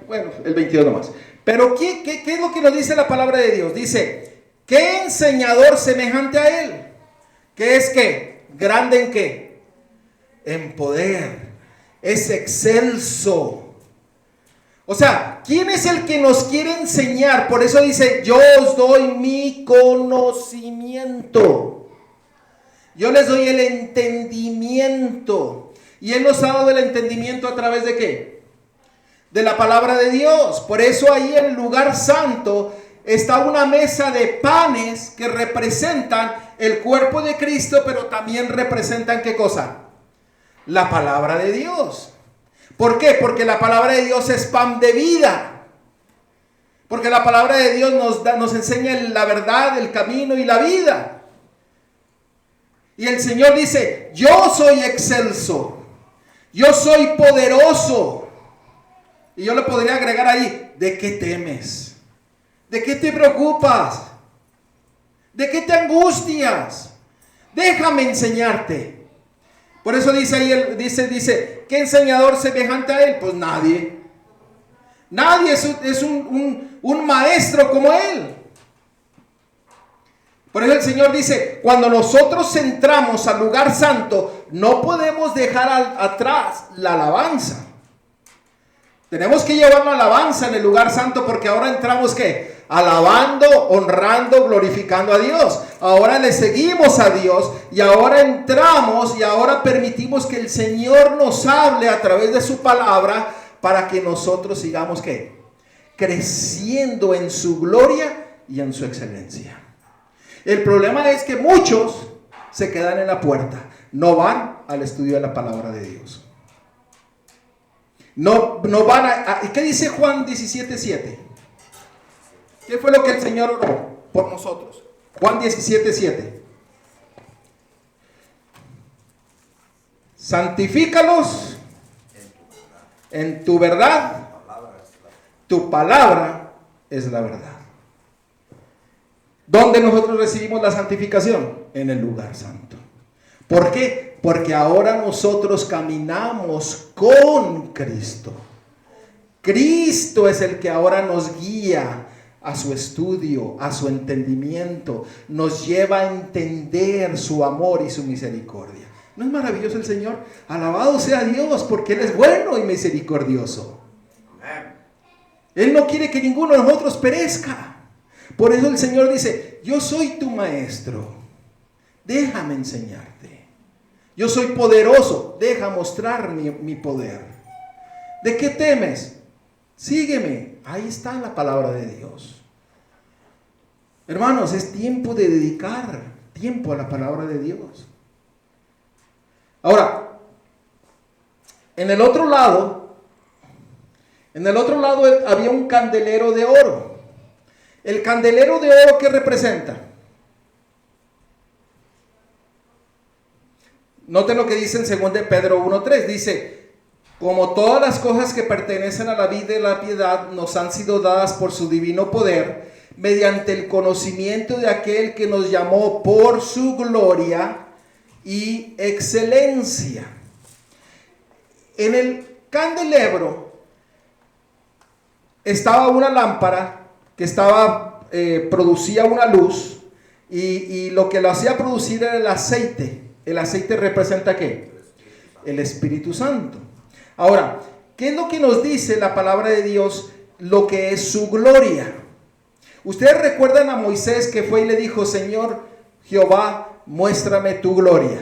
Bueno, el 22 nomás. Pero ¿qué es lo que nos dice la palabra de Dios? Dice, ¿qué enseñador semejante a Él? ¿Qué es qué? ¿Grande en qué? En poder. Es excelso. O sea, ¿quién es el que nos quiere enseñar? Por eso dice, yo os doy mi conocimiento. Yo les doy el entendimiento. Y Él nos ha dado el entendimiento a través de ¿qué? De la palabra de Dios. Por eso ahí en el lugar santo está una mesa de panes que representan el cuerpo de Cristo, pero también representan ¿qué cosa? La palabra de Dios. ¿Por qué? Porque la palabra de Dios es pan de vida. Porque la palabra de Dios nos enseña la verdad, el camino y la vida. Y el Señor dice, yo soy excelso, yo soy poderoso. Y yo le podría agregar ahí, ¿de qué temes? ¿De qué te preocupas? ¿De qué te angustias? Déjame enseñarte. Por eso dice ahí, dice, ¿qué enseñador semejante a Él? Pues nadie. Nadie es un maestro como Él. Por eso el Señor dice, cuando nosotros entramos al lugar santo, no podemos dejar atrás la alabanza. Tenemos que llevar la alabanza en el lugar santo porque ahora entramos ¿qué? Alabando, honrando, glorificando a Dios. Ahora le seguimos a Dios y ahora entramos y ahora permitimos que el Señor nos hable a través de su palabra para que nosotros sigamos ¿qué? Creciendo en su gloria y en su excelencia. El problema es que muchos se quedan en la puerta, no van al estudio de la palabra de Dios. No van ¿y qué dice Juan 17:7? ¿Qué fue lo que el Señor oró por nosotros? Juan 17:7. Santifícalos en tu verdad. Tu palabra es la verdad. ¿Dónde nosotros recibimos la santificación? En el lugar santo. ¿Por qué? Porque ahora nosotros caminamos con Cristo. Cristo es el que ahora nos guía a su estudio, a su entendimiento, nos lleva a entender su amor y su misericordia. ¿No es maravilloso el Señor? Alabado sea Dios, porque Él es bueno y misericordioso. Él no quiere que ninguno de nosotros perezca. Por eso el Señor dice, yo soy tu maestro, déjame enseñarte. Yo soy poderoso, deja mostrar mi poder. ¿De qué temes? Sígueme. Ahí está la palabra de Dios. Hermanos, es tiempo de dedicar tiempo a la palabra de Dios. Ahora, en el otro lado había un candelero de oro. El candelero de oro, ¿qué representa? Noten lo que dice en 2 de Pedro 1:3. Dice, como todas las cosas que pertenecen a la vida y la piedad nos han sido dadas por su divino poder, mediante el conocimiento de aquel que nos llamó por su gloria y excelencia. En el candelero estaba una lámpara que producía una luz, y lo que lo hacía producir era el aceite. ¿El aceite representa qué? El Espíritu Santo. Ahora, ¿qué es lo que nos dice la palabra de Dios? Lo que es su gloria. Ustedes recuerdan a Moisés que fue y le dijo, Señor Jehová, muéstrame tu gloria.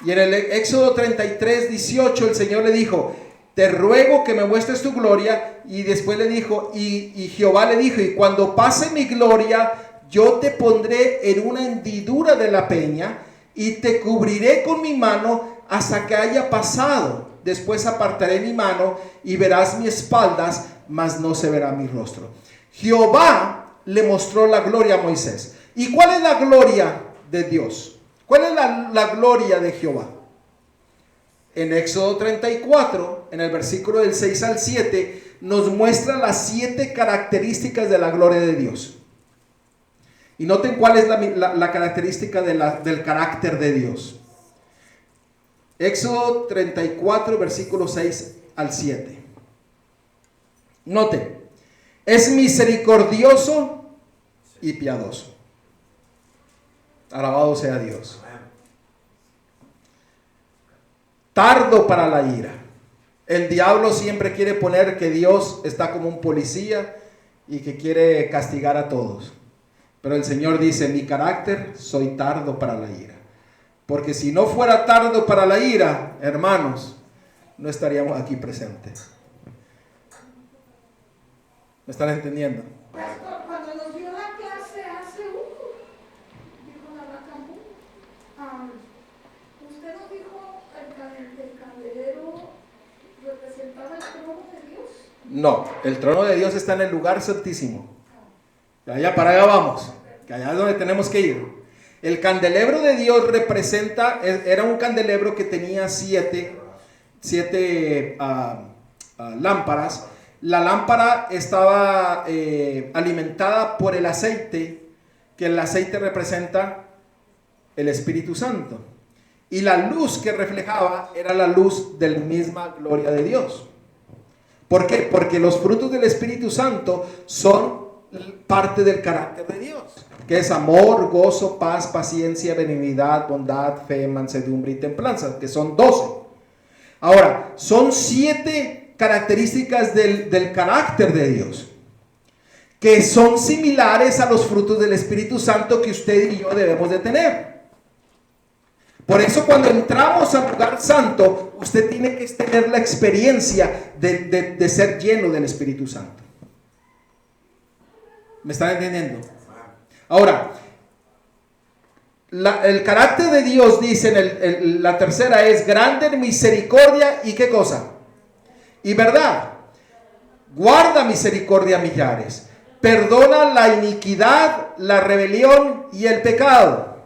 Y en el Éxodo 33:18 el Señor le dijo, te ruego que me muestres tu gloria. Y después le dijo, y Jehová le dijo, y cuando pase mi gloria, yo te pondré en una hendidura de la peña y te cubriré con mi mano hasta que haya pasado. Después apartaré mi mano y verás mis espaldas, mas no se verá mi rostro. Jehová le mostró la gloria a Moisés. ¿Y cuál es la gloria de Dios? ¿Cuál es la gloria de Jehová? En Éxodo 34, en el versículo del 6 al 7, nos muestra las 7 características de la gloria de Dios. Y noten cuál es la característica del carácter de Dios. Éxodo 34, versículo 6 al 7. Noten, es misericordioso y piadoso. Alabado sea Dios. Tardo para la ira. El diablo siempre quiere poner que Dios está como un policía y que quiere castigar a todos. Pero el Señor dice, mi carácter, soy tardo para la ira. Porque si no fuera tardo para la ira, hermanos, no estaríamos aquí presentes. ¿Me están entendiendo? Pastor, cuando nos dio la clase hace dijo la Bacambú, usted nos dijo el candelero representaba el trono de Dios. No, el trono de Dios está en el lugar santísimo. De allá para allá vamos, que allá es donde tenemos que ir. El candelebro de Dios era un candelebro que tenía siete lámparas. La lámpara estaba alimentada por el aceite, que el aceite representa el Espíritu Santo. Y la luz que reflejaba era la luz de la misma gloria de Dios. ¿Por qué? Porque los frutos del Espíritu Santo son parte del carácter de Dios, que es amor, gozo, paz, paciencia, benignidad, bondad, fe, mansedumbre y templanza, que son 12. Ahora, son 7 características del carácter de Dios, que son similares a los frutos del Espíritu Santo que usted y yo debemos de tener. Por eso cuando entramos al lugar santo, usted tiene que tener la experiencia de ser lleno del Espíritu Santo. ¿Me están entendiendo? Ahora, el carácter de Dios, dice la tercera, es grande en misericordia y ¿qué cosa? Y verdad. Guarda misericordia a millares. Perdona la iniquidad, la rebelión y el pecado.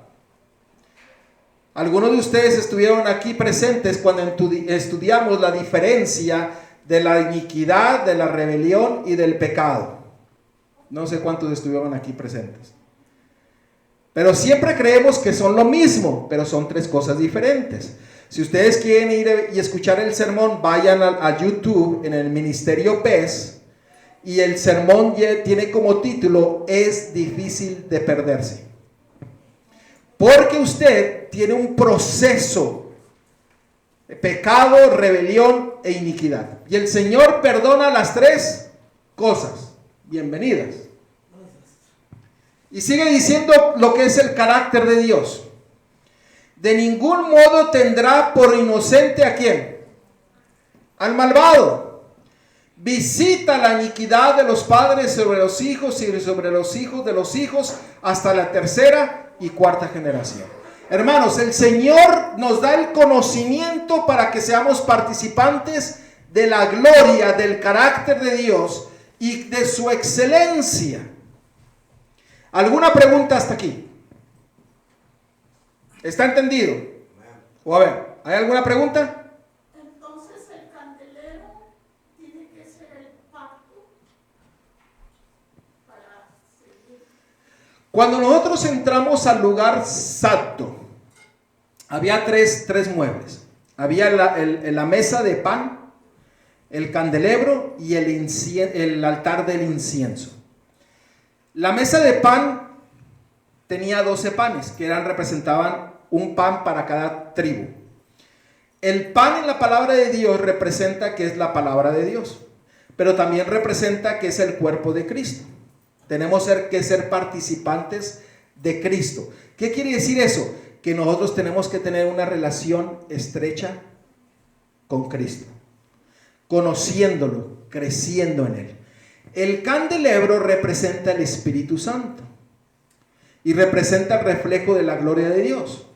Algunos de ustedes estuvieron aquí presentes cuando estudiamos la diferencia de la iniquidad, de la rebelión y del pecado. No sé cuántos estuvieron aquí presentes. Pero siempre creemos que son lo mismo, pero son 3 cosas diferentes. Si ustedes quieren ir y escuchar el sermón, vayan a YouTube en el Ministerio PES y el sermón tiene como título: es difícil de perderse. Porque usted tiene un proceso de pecado, rebelión e iniquidad. Y el Señor perdona las tres cosas. Bienvenidas. Y sigue diciendo lo que es el carácter de Dios. De ningún modo tendrá por inocente ¿a quién? Al malvado. Visita la iniquidad de los padres sobre los hijos y sobre los hijos de los hijos hasta la tercera y cuarta generación. Hermanos, el Señor nos da el conocimiento para que seamos participantes de la gloria, del carácter de Dios y de su excelencia. ¿Alguna pregunta hasta aquí? ¿Está entendido? O a ver, ¿hay alguna pregunta? Entonces el candelero tiene que ser el pacto para seguir. Cuando nosotros entramos al lugar santo, había tres muebles. Había la mesa de pan, el candelabro y el altar del incienso. La mesa de pan tenía 12 panes que representaban un pan para cada tribu. El pan en la palabra de Dios representa que es la palabra de Dios, pero también representa que es el cuerpo de Cristo. Tenemos que ser participantes de Cristo. ¿Qué quiere decir eso? Que nosotros tenemos que tener una relación estrecha con Cristo, conociéndolo, creciendo en Él. El candelabro representa el Espíritu Santo y representa el reflejo de la gloria de Dios.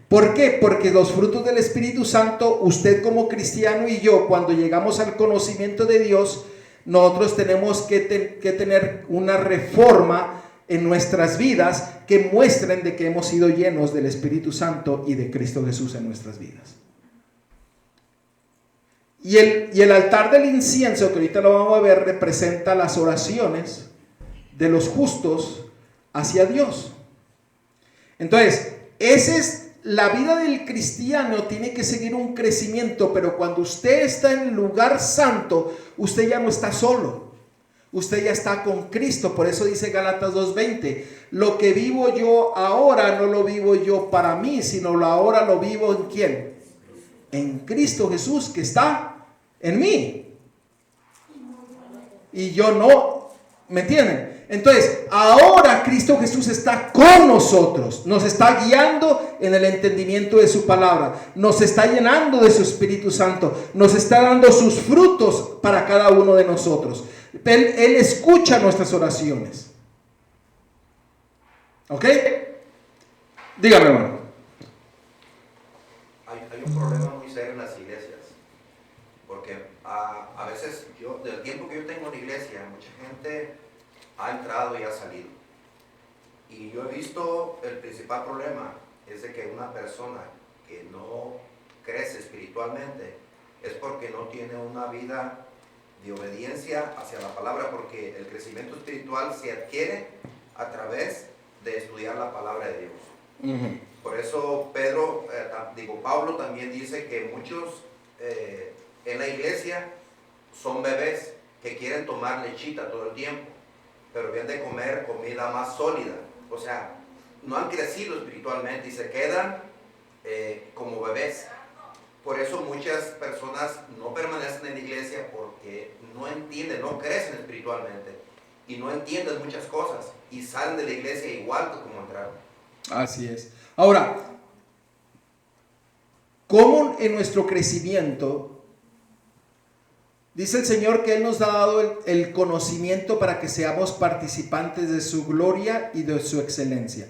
¿Por qué? Porque los frutos del Espíritu Santo, usted como cristiano y yo, cuando llegamos al conocimiento de Dios, nosotros tenemos que tener una reforma en nuestras vidas que muestren de que hemos sido llenos del Espíritu Santo y de Cristo Jesús en nuestras vidas. Y el altar del incienso, que ahorita lo vamos a ver, representa las oraciones de los justos hacia Dios. Entonces, esa es la vida del cristiano, tiene que seguir un crecimiento, pero cuando usted está en el lugar santo, usted ya no está solo. Usted ya está con Cristo. Por eso dice Gálatas 2:20, lo que vivo yo ahora no lo vivo yo para mí, sino ahora lo vivo ¿en quién? En Cristo Jesús, que está en mí. Y yo no, ¿me entienden? Entonces, ahora Cristo Jesús está con nosotros, nos está guiando en el entendimiento de su palabra, nos está llenando de su Espíritu Santo, nos está dando sus frutos para cada uno de nosotros. Él escucha nuestras oraciones. ¿Ok? Dígame, hermano. Hay un problema muy serio en las iglesias, porque a veces del tiempo que yo tengo en la iglesia, mucha gente ha entrado y ha salido. Y yo he visto el principal problema es de que una persona que no crece espiritualmente es porque no tiene una vida de obediencia hacia la palabra, porque el crecimiento espiritual se adquiere a través de estudiar la palabra de Dios. Por eso Pablo también dice que muchos en la iglesia son bebés que quieren tomar lechita todo el tiempo, pero vienen de comer comida más sólida. O sea, no han crecido espiritualmente y se quedan como bebés. Por eso muchas personas no permanecen en la iglesia porque no entienden, no crecen espiritualmente y no entienden muchas cosas y salen de la iglesia igual que como entraron. Así es. Ahora, ¿cómo en nuestro crecimiento dice el Señor que Él nos ha dado el conocimiento para que seamos participantes de su gloria y de su excelencia?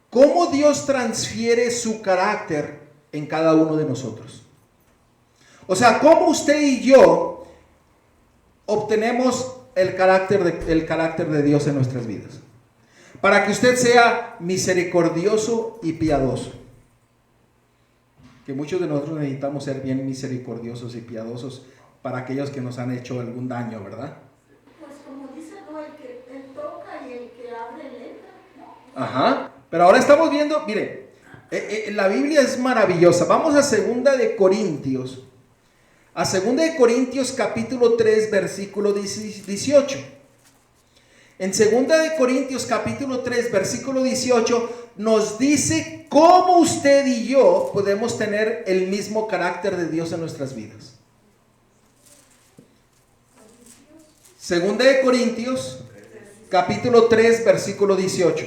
¿Cómo Dios transfiere su carácter en cada uno de nosotros? O sea, ¿cómo usted y yo obtenemos el carácter de Dios en nuestras vidas? Para que usted sea misericordioso y piadoso. Que muchos de nosotros necesitamos ser bien misericordiosos y piadosos para aquellos que nos han hecho algún daño, ¿verdad? Pues como dice, no, el que él toca y el que abre letra, ¿no? Ajá. Pero ahora estamos viendo, mire, la Biblia es maravillosa. Vamos a 2 de Corintios, a 2 Corintios capítulo 3, versículo 18. En 2 Corintios capítulo 3, versículo 18, nos dice cómo usted y yo podemos tener el mismo carácter de Dios en nuestras vidas. 2 Corintios capítulo 3, versículo 18.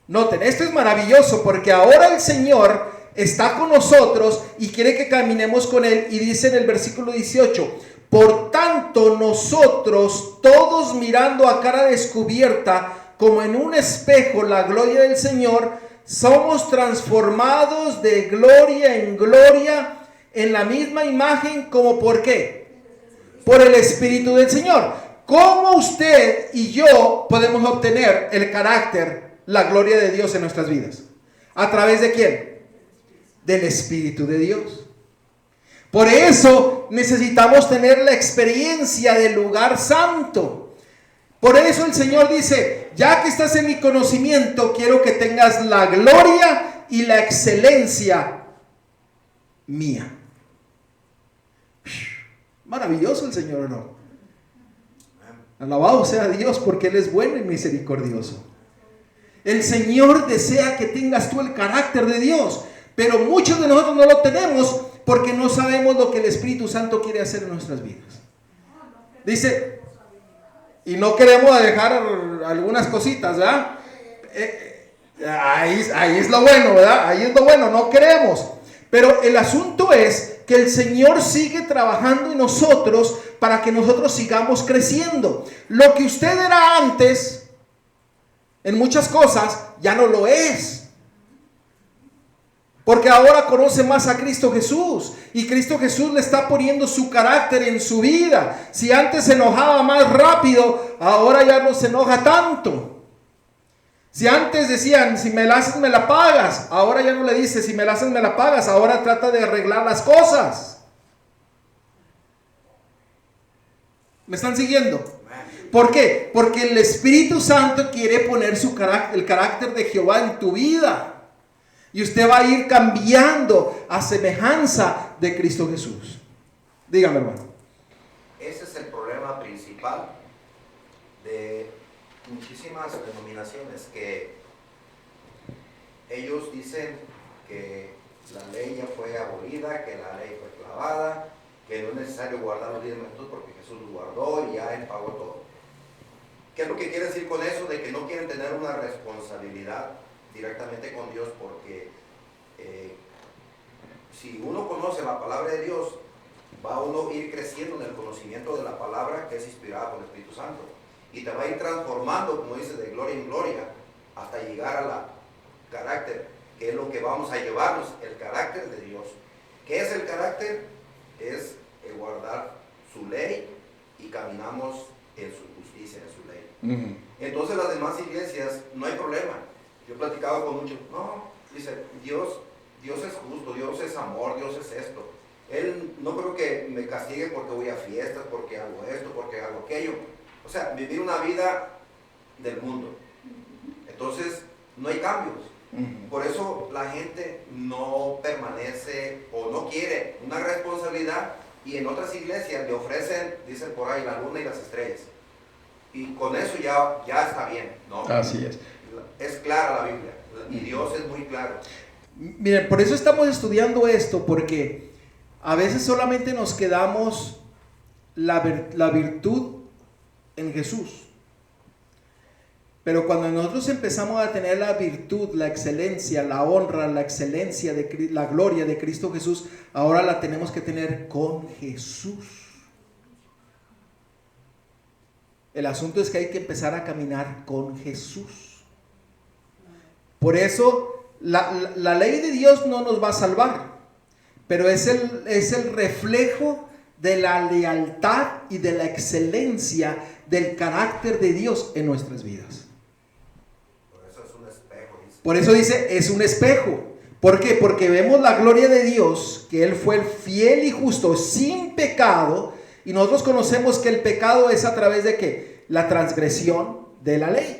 Noten, esto es maravilloso porque ahora el Señor está con nosotros y quiere que caminemos con Él. Y dice en el versículo 18: por tanto, nosotros, todos mirando a cara descubierta, como en un espejo, la gloria del Señor, somos transformados de gloria en gloria en la misma imagen, como ¿por qué? Por el Espíritu del Señor. ¿Cómo usted y yo podemos obtener el carácter, la gloria de Dios en nuestras vidas? ¿A través de quién? Del Espíritu de Dios. Por eso necesitamos tener la experiencia del lugar santo. Por eso el Señor dice: ya que estás en mi conocimiento, quiero que tengas la gloria y la excelencia mía. Maravilloso el Señor, ¿o no? Alabado sea Dios, porque Él es bueno y misericordioso. El Señor desea que tengas tú el carácter de Dios, pero muchos de nosotros no lo tenemos porque no sabemos lo que el Espíritu Santo quiere hacer en nuestras vidas. Dice, y no queremos dejar algunas cositas, ¿verdad? Ahí es lo bueno, ¿verdad? Ahí es lo bueno, no queremos. Pero el asunto es que el Señor sigue trabajando en nosotros para que nosotros sigamos creciendo. Lo que usted era antes, en muchas cosas, ya no lo es. Porque ahora conoce más a Cristo Jesús. Y Cristo Jesús le está poniendo su carácter en su vida. Si antes se enojaba más rápido, ahora ya no se enoja tanto. Si antes decían, si me la haces me la pagas, ahora ya no le dice, si me la haces me la pagas. Ahora trata de arreglar las cosas. ¿Me están siguiendo? ¿Por qué? Porque el Espíritu Santo quiere poner el carácter de Jehová en tu vida. Y usted va a ir cambiando a semejanza de Cristo Jesús. Dígame, hermano. Ese es el problema principal de muchísimas denominaciones, que ellos dicen que la ley ya fue abolida, que la ley fue clavada, que no es necesario guardar los 10 mandamientos porque Jesús los guardó y ya Él pagó todo. ¿Qué es lo que quiere decir con eso? De que no quieren tener una responsabilidad directamente con Dios, porque si uno conoce la palabra de Dios, va uno a ir creciendo en el conocimiento de la palabra que es inspirada por el Espíritu Santo, y te va a ir transformando, como dice, de gloria en gloria hasta llegar a la carácter, que es lo que vamos a llevarnos, el carácter de Dios. ¿Qué es el carácter? Es guardar su ley y caminamos en su justicia, en su ley. Entonces las demás iglesias no hay problema. Yo he platicado con muchos, no, dice, Dios es justo, Dios es amor, Dios es esto. Él no creo que me castigue porque voy a fiestas, porque hago esto, porque hago aquello. O sea, vivir una vida del mundo. Entonces, no hay cambios. Por eso la gente no permanece o no quiere una responsabilidad, y en otras iglesias le ofrecen, dicen por ahí, la luna y las estrellas. Y con eso ya está bien, ¿no? Así es. Es clara la Biblia, y Dios es muy claro. Miren, por eso estamos estudiando esto, porque a veces solamente nos quedamos la virtud en Jesús. Pero cuando nosotros empezamos a tener la virtud, la excelencia, la honra, la excelencia, la gloria de Cristo Jesús, ahora la tenemos que tener con Jesús. El asunto es que hay que empezar a caminar con Jesús. Por eso la ley de Dios no nos va a salvar, pero es el reflejo de la lealtad y de la excelencia del carácter de Dios en nuestras vidas. Por eso es un espejo, dice. Por eso dice, es un espejo. ¿Por qué? Porque vemos la gloria de Dios, que Él fue el fiel y justo, sin pecado, y nosotros conocemos que el pecado es a través de ¿qué? La transgresión de la ley.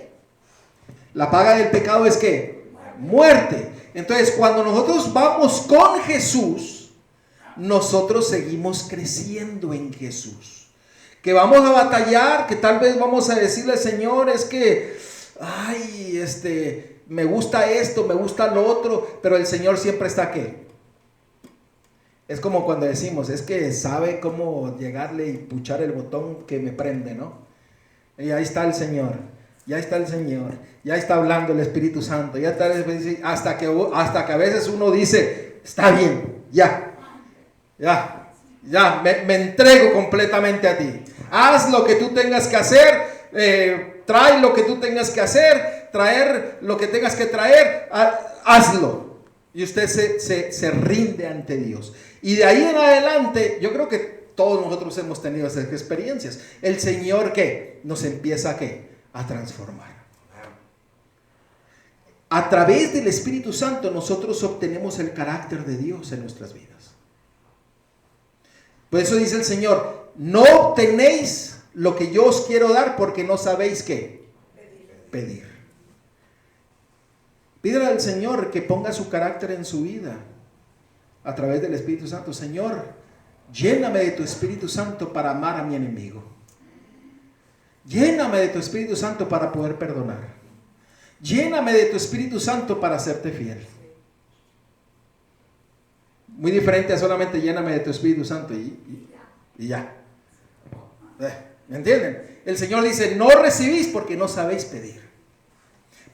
La paga del pecado es ¿qué? Muerte. Entonces, cuando nosotros vamos con Jesús, nosotros seguimos creciendo en Jesús. Que vamos a batallar, que tal vez vamos a decirle al Señor, es que, ay, me gusta esto, me gusta lo otro, pero el Señor siempre está aquí. Es como cuando decimos, es que sabe cómo llegarle y puchar el botón que me prende, ¿no? Y ahí está el Señor, ya está el Señor, ya está hablando el Espíritu Santo, ya está hasta que a veces uno dice, está bien, ya, me entrego completamente a ti. Haz lo que tú tengas que hacer, trae lo que tú tengas que hacer, traer lo que tengas que traer, hazlo. Y usted se rinde ante Dios. Y de ahí en adelante, yo creo que todos nosotros hemos tenido esas experiencias. El Señor, ¿qué? Nos empieza a transformar. A través del Espíritu Santo nosotros obtenemos el carácter de Dios en nuestras vidas. Por eso dice el Señor, no obtenéis lo que yo os quiero dar porque no sabéis qué pedir. Pídele al Señor que ponga su carácter en su vida a través del Espíritu Santo. Señor, lléname de tu Espíritu Santo para amar a mi enemigo. Lléname de tu Espíritu Santo para poder perdonar. Lléname de tu Espíritu Santo para hacerte fiel. Muy diferente a solamente lléname de tu Espíritu Santo y ya. ¿Me entienden? El Señor dice, no recibís porque no sabéis pedir.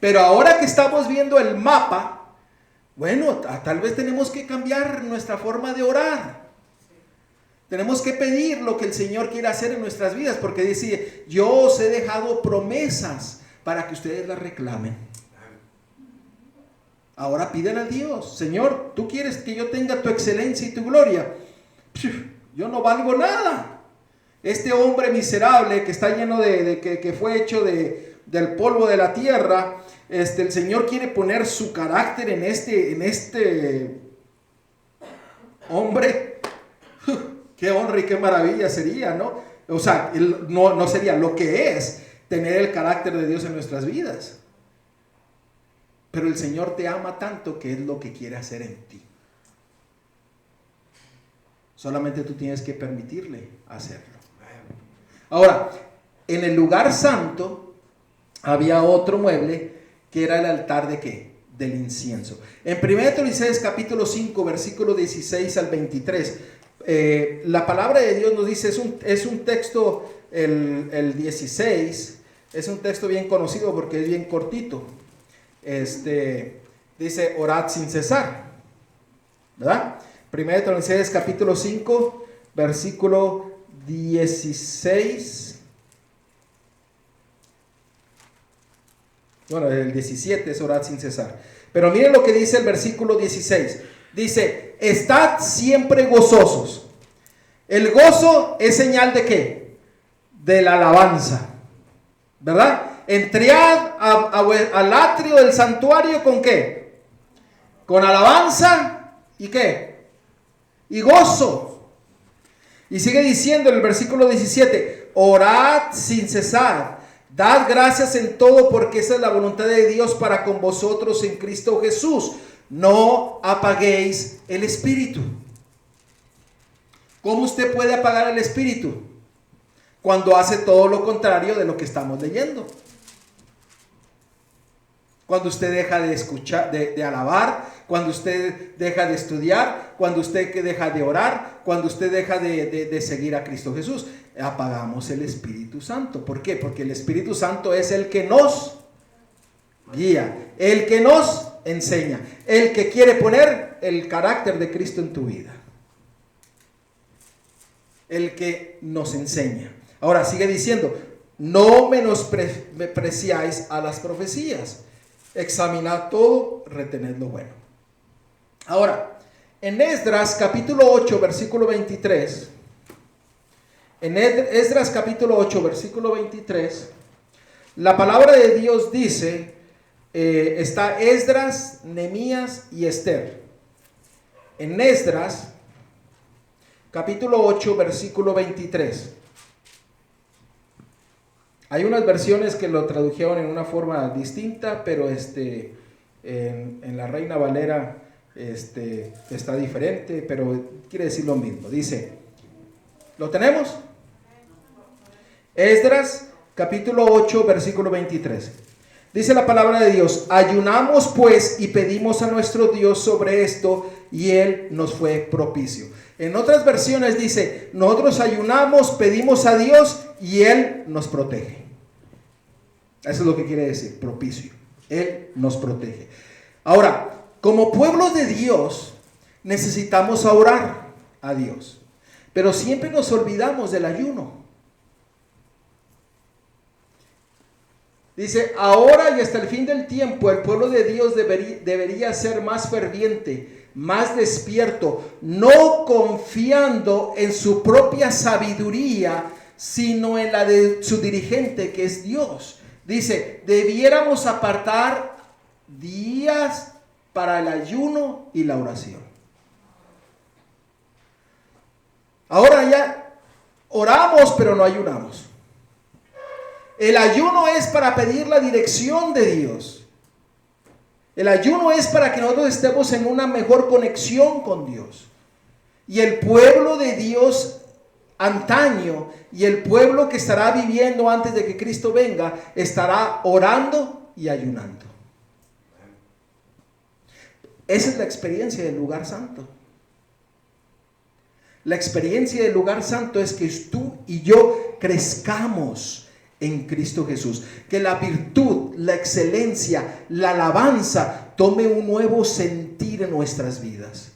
Pero ahora que estamos viendo el mapa, bueno, tal vez tenemos que cambiar nuestra forma de orar. Tenemos que pedir lo que el Señor quiere hacer en nuestras vidas, porque dice, yo os he dejado promesas para que ustedes las reclamen. Ahora piden a Dios, Señor, tú quieres que yo tenga tu excelencia y tu gloria. Yo no valgo nada. Este hombre miserable que está lleno que fue hecho del polvo de la tierra, el Señor quiere poner su carácter en este hombre. Qué honra y qué maravilla sería, ¿no? O sea, no sería lo que es tener el carácter de Dios en nuestras vidas. Pero el Señor te ama tanto que es lo que quiere hacer en ti. Solamente tú tienes que permitirle hacerlo. Ahora, en el lugar santo había otro mueble que era el altar ¿de qué? Del incienso. En 1 Tesalonicenses capítulo 5, versículo 16 al 23, la palabra de Dios nos dice, es un texto, el 16, es un texto bien conocido porque es bien cortito. Dice, orad sin cesar, ¿verdad? 1 Tesalonicenses capítulo 5, versículo 16. Bueno, el 17 es orad sin cesar. Pero miren lo que dice el versículo 16. Dice, estad siempre gozosos. El gozo es señal de ¿qué? De la alabanza, ¿verdad? Entrad al atrio del santuario ¿con qué? Con alabanza y ¿qué? Y gozo. Y sigue diciendo en el versículo 17, orad sin cesar. Dad gracias en todo porque esa es la voluntad de Dios para con vosotros en Cristo Jesús. No apaguéis el espíritu. ¿Cómo usted puede apagar el espíritu? Cuando hace todo lo contrario de lo que estamos leyendo. Cuando usted deja de escuchar, de alabar, cuando usted deja de estudiar, cuando usted deja de orar, cuando usted deja de seguir a Cristo Jesús, apagamos el Espíritu Santo. ¿Por qué? Porque el Espíritu Santo es el que nos guía, el que nos enseña, el que quiere poner el carácter de Cristo en tu vida, el que nos enseña. Ahora sigue diciendo, no menospreciáis a las profecías. Examinad todo, retened lo bueno. Ahora, en Esdras capítulo 8, versículo 23, en Esdras capítulo 8, versículo 23, la palabra de Dios dice, está Esdras, Nehemías y Esther. En Esdras capítulo 8, versículo 23. Hay unas versiones que lo tradujeron en una forma distinta, pero en la Reina Valera está diferente, pero quiere decir lo mismo. Dice, ¿lo tenemos? Esdras, capítulo 8, versículo 23. Dice la palabra de Dios: ayunamos pues y pedimos a nuestro Dios sobre esto, y Él nos fue propicio. En otras versiones dice, nosotros ayunamos, pedimos a Dios y Él nos protege. Eso es lo que quiere decir, propicio. Él nos protege. Ahora, como pueblo de Dios, necesitamos orar a Dios, pero siempre nos olvidamos del ayuno. Dice, ahora y hasta el fin del tiempo, el pueblo de Dios debería ser más ferviente, más despierto, no confiando en su propia sabiduría, sino en la de su dirigente, que es Dios. Dice, debiéramos apartar días para el ayuno y la oración. Ahora ya oramos, pero no ayunamos. El ayuno es para pedir la dirección de Dios. El ayuno es para que nosotros estemos en una mejor conexión con Dios. Y el pueblo de Dios antaño y el pueblo que estará viviendo antes de que Cristo venga, estará orando y ayunando. Esa es la experiencia del lugar santo. La experiencia del lugar santo es que tú y yo crezcamos en Cristo Jesús, que la virtud, la excelencia, la alabanza tome un nuevo sentir en nuestras vidas.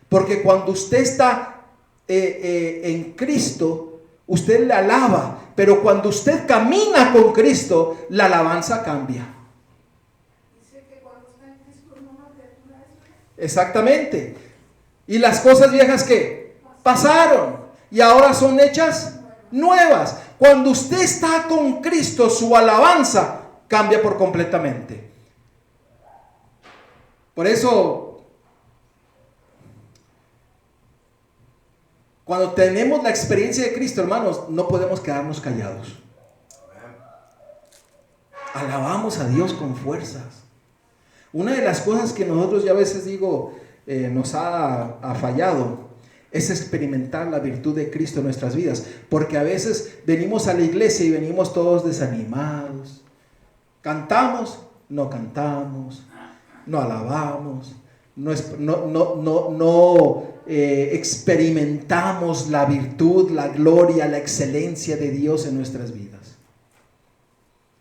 Porque cuando usted está en Cristo, usted le alaba, pero cuando usted camina con Cristo, la alabanza cambia. Dice que cuando está en Cristo no nos criatura es. Exactamente. Y las cosas viejas que pasaron y ahora son hechas nuevas. Cuando usted está con Cristo, su alabanza cambia por completamente. Por eso, cuando tenemos la experiencia de Cristo, hermanos, no podemos quedarnos callados. Alabamos a Dios con fuerzas. Una de las cosas que nosotros, ya a veces digo, nos ha fallado, es experimentar la virtud de Cristo en nuestras vidas, porque a veces venimos a la iglesia y venimos todos desanimados, cantamos, no cantamos, no alabamos, no experimentamos la virtud, la gloria, la excelencia de Dios en nuestras vidas.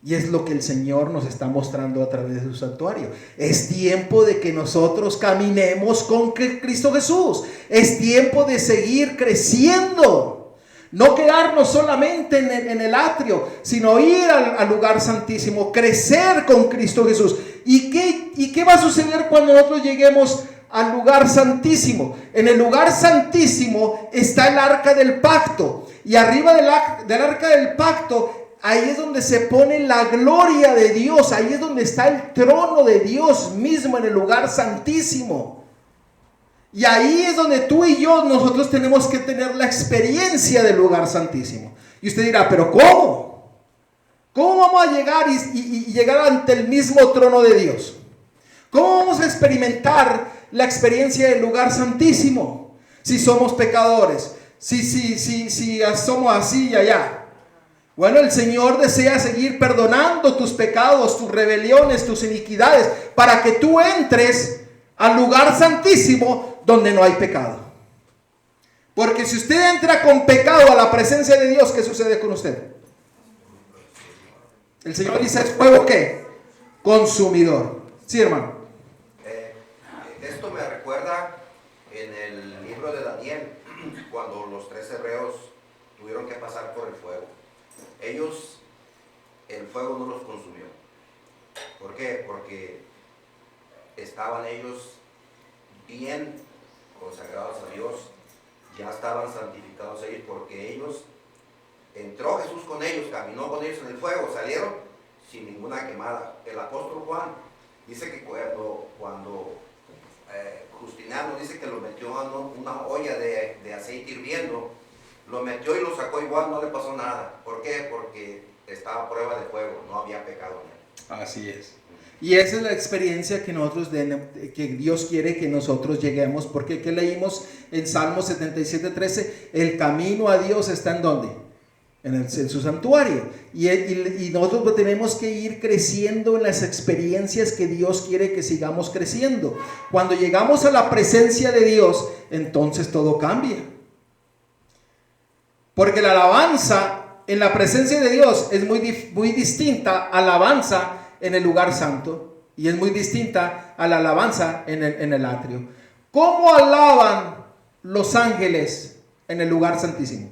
Y es lo que el Señor nos está mostrando a través de su santuario. Es tiempo de que nosotros caminemos con Cristo Jesús. Es tiempo de seguir creciendo. No quedarnos solamente en el atrio, sino ir al lugar santísimo, crecer con Cristo Jesús. ¿Y qué va a suceder cuando nosotros lleguemos al lugar santísimo? En el lugar santísimo está el arca del pacto. Y arriba del arca del pacto, ahí es donde se pone la gloria de Dios. Ahí es donde está el trono de Dios mismo, en el lugar santísimo. Y ahí es donde tú y yo, nosotros tenemos que tener la experiencia del lugar santísimo. Y usted dirá, ¿pero cómo? ¿Cómo vamos a llegar y llegar ante el mismo trono de Dios? ¿Cómo vamos a experimentar la experiencia del lugar santísimo si somos pecadores? Si somos así y allá. Bueno, el Señor desea seguir perdonando tus pecados, tus rebeliones, tus iniquidades, para que tú entres al lugar santísimo donde no hay pecado. Porque si usted entra con pecado a la presencia de Dios, ¿qué sucede con usted? El Señor dice, ¿es fuego qué? Consumidor. Sí, hermano. Esto me recuerda en el libro de Daniel, cuando los 3 hebreos tuvieron que pasar por el fuego. Ellos, el fuego no los consumió. ¿Por qué? Porque estaban ellos bien consagrados a Dios, ya estaban santificados ellos, porque ellos, entró Jesús con ellos, caminó con ellos en el fuego, salieron sin ninguna quemada. El apóstol Juan dice que cuando Justiniano dice que lo metió en una olla de aceite hirviendo, lo metió y lo sacó igual, no le pasó nada. ¿Por qué? Porque estaba a prueba de fuego, no había pecado en él. Así es. Y esa es la experiencia que que Dios quiere que nosotros lleguemos. Porque ¿qué leímos en Salmo 77:13? El camino a Dios está ¿en dónde? En su santuario. Y nosotros tenemos que ir creciendo en las experiencias que Dios quiere que sigamos creciendo. Cuando llegamos a la presencia de Dios, entonces todo cambia. Porque la alabanza en la presencia de Dios es muy distinta a la alabanza en el lugar santo, y es muy distinta a la alabanza en el atrio. ¿Cómo alaban los ángeles en el lugar santísimo?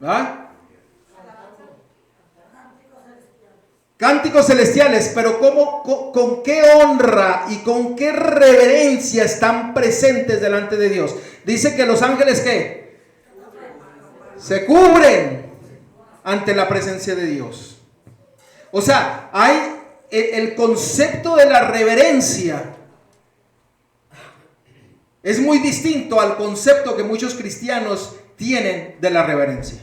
¿Ah? Cánticos celestiales, pero con qué honra y con qué reverencia están presentes delante de Dios. Dice que los ángeles ¿qué? Se cubren ante la presencia de Dios. O sea, hay el concepto de la reverencia es muy distinto al concepto que muchos cristianos tienen de la reverencia.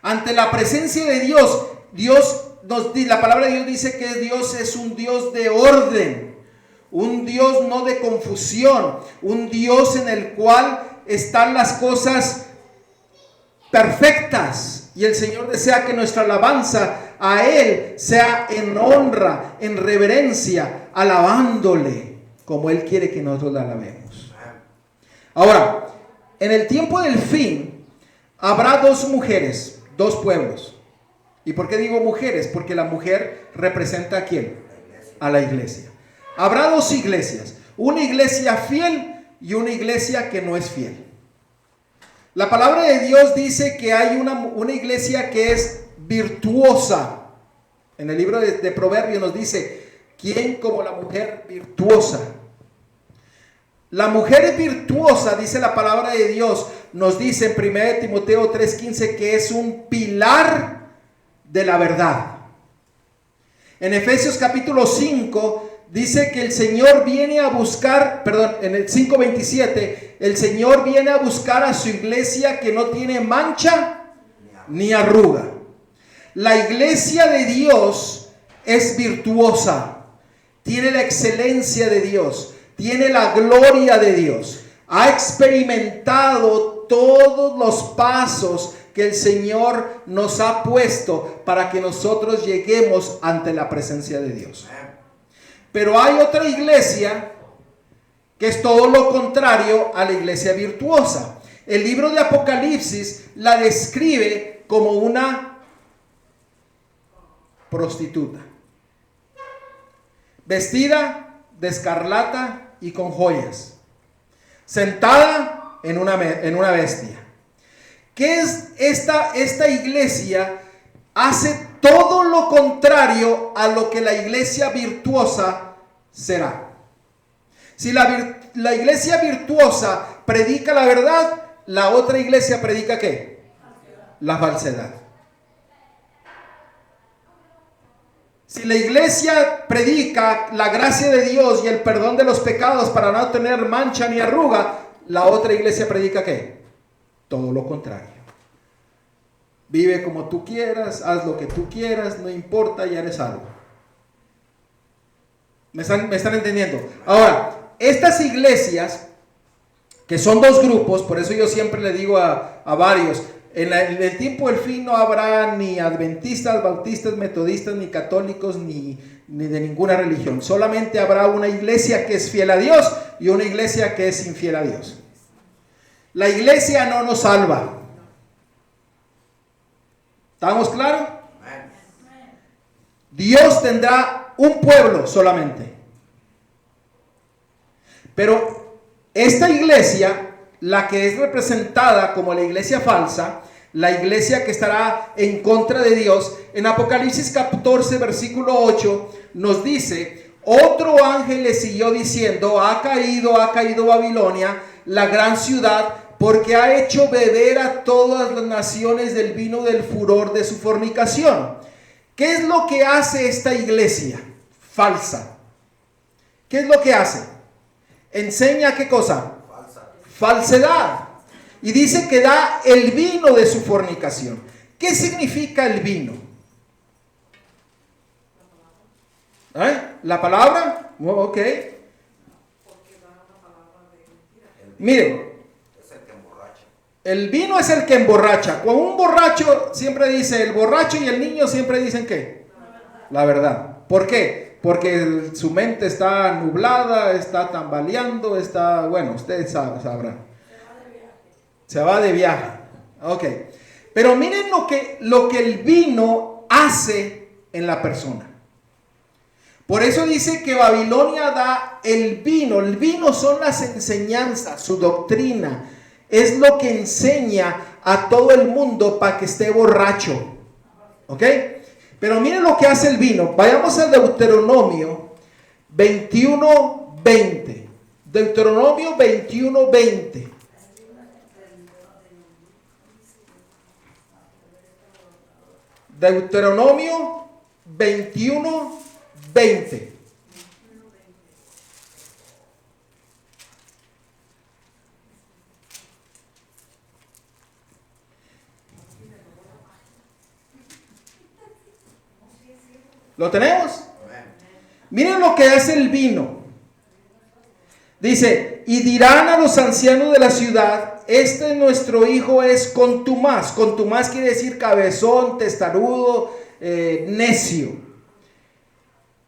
Ante la presencia de Dios, la palabra de Dios dice que Dios es un Dios de orden, un Dios no de confusión, un Dios en el cual están las cosas perfectas. Y el Señor desea que nuestra alabanza a Él sea en honra, en reverencia, alabándole como Él quiere que nosotros la alabemos. Ahora, en el tiempo del fin habrá dos mujeres, dos pueblos. ¿Y por qué digo mujeres? Porque la mujer representa ¿a quién? A la iglesia. Habrá dos iglesias, una iglesia fiel y una iglesia que no es fiel. La palabra de Dios dice que hay una iglesia que es virtuosa. En el libro de Proverbios nos dice, ¿quién como la mujer virtuosa? La mujer virtuosa, dice la palabra de Dios, nos dice en 1 Timoteo 3:15 que es un pilar de la verdad. En Efesios capítulo 5 dice que el Señor viene a buscar, en el 5:27, el Señor viene a buscar a su iglesia que no tiene mancha ni arruga. La iglesia de Dios es virtuosa, tiene la excelencia de Dios, tiene la gloria de Dios, ha experimentado todos los pasos que el Señor nos ha puesto para que nosotros lleguemos ante la presencia de Dios. Pero hay otra iglesia que es todo lo contrario a la iglesia virtuosa. El libro de Apocalipsis la describe como una prostituta, vestida de escarlata y con joyas, sentada en una bestia. ¿Qué es esta iglesia? Hace todo lo contrario a lo que la iglesia virtuosa será. Si la iglesia virtuosa predica la verdad, la otra iglesia predica ¿qué? La falsedad. Si la iglesia predica la gracia de Dios y el perdón de los pecados para no tener mancha ni arruga, la otra iglesia predica ¿qué? Todo lo contrario. Vive como tú quieras, haz lo que tú quieras, no importa, ya eres salvo. ¿Me están entendiendo? Ahora, estas iglesias, que son dos grupos, por eso yo siempre le digo a varios, en el tiempo del fin no habrá ni adventistas, bautistas, metodistas, ni católicos, ni de ninguna religión. Solamente habrá una iglesia que es fiel a Dios y una iglesia que es infiel a Dios. La iglesia no nos salva. ¿Estamos claros? Dios tendrá un pueblo solamente. Pero esta iglesia, la que es representada como la iglesia falsa, la iglesia que estará en contra de Dios, en Apocalipsis 14, versículo 8, nos dice: otro ángel le siguió diciendo, ha caído Babilonia, la gran ciudad, porque ha hecho beber a todas las naciones del vino del furor de su fornicación. ¿Qué es lo que hace esta iglesia falsa? ¿Qué es lo que hace? Enseña ¿qué cosa? Falsedad. Y dice que da el vino de su fornicación. ¿Qué significa el vino? ¿La palabra? Ok. Miren, Es el que emborracha. el vino es el que emborracha. Cuando un borracho siempre dice, el borracho y el niño siempre dicen ¿qué? La verdad. ¿Por qué? Porque su mente está nublada, está tambaleando, está, bueno, ustedes sabrán. Se va de viaje. Ok. Pero miren lo que el vino hace en la persona. Por eso dice que Babilonia da el vino. El vino son las enseñanzas, su doctrina. Es lo que enseña a todo el mundo para que esté borracho. ¿Ok? Pero miren lo que hace el vino. Vayamos a Deuteronomio 21:20. Deuteronomio 21:20. Deuteronomio 21:20. ¿Lo tenemos? Miren lo que hace el vino. Dice, y dirán a los ancianos de la ciudad, este nuestro hijo es contumaz. Contumaz quiere decir cabezón, testarudo, necio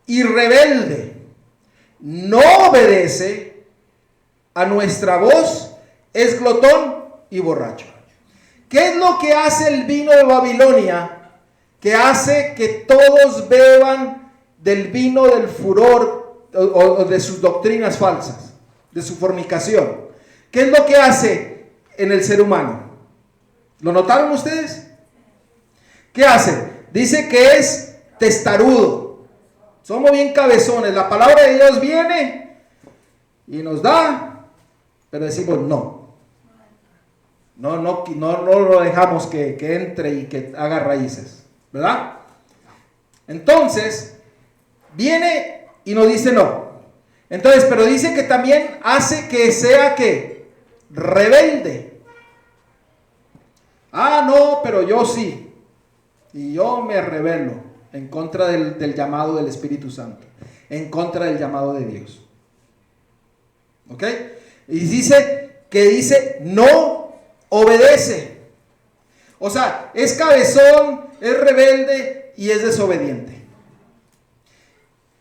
y rebelde. No obedece a nuestra voz, es glotón y borracho. ¿Qué es lo que hace el vino de Babilonia? Que hace que todos beban del vino del furor o de sus doctrinas falsas, de su fornicación. ¿Qué es lo que hace en el ser humano? ¿Lo notaron ustedes? ¿Qué hace? Dice que es testarudo. Somos bien cabezones. La palabra de Dios viene y nos da, pero decimos no. No lo dejamos que entre y que haga raíces. ¿Verdad? Entonces, viene y nos dice no. Entonces, pero dice que también hace que sea que rebelde. Ah, no, pero yo sí. Y yo me rebelo en contra del llamado del Espíritu Santo, en contra del llamado de Dios. ¿Ok? Y dice no obedece. O sea, es cabezón, es rebelde y es desobediente.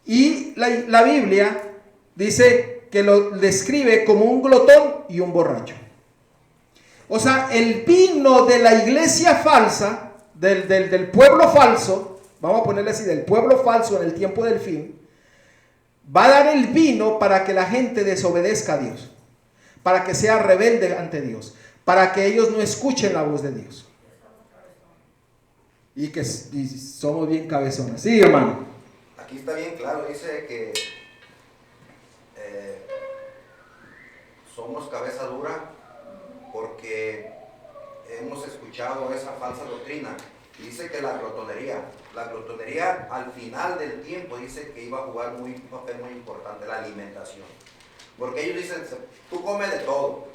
Y la Biblia dice que lo describe como un glotón y un borracho. O sea, el vino de la iglesia falsa, del pueblo falso, vamos a ponerle así, del pueblo falso en el tiempo del fin, va a dar el vino para que la gente desobedezca a Dios, para que sea rebelde ante Dios, para que ellos no escuchen la voz de Dios. Y somos bien cabezones. Sí, hermano. Aquí está bien claro, dice que somos cabeza dura porque hemos escuchado esa falsa doctrina. Dice que la glotonería al final del tiempo dice que iba a jugar un papel muy importante, la alimentación. Porque ellos dicen, tú comes de todo,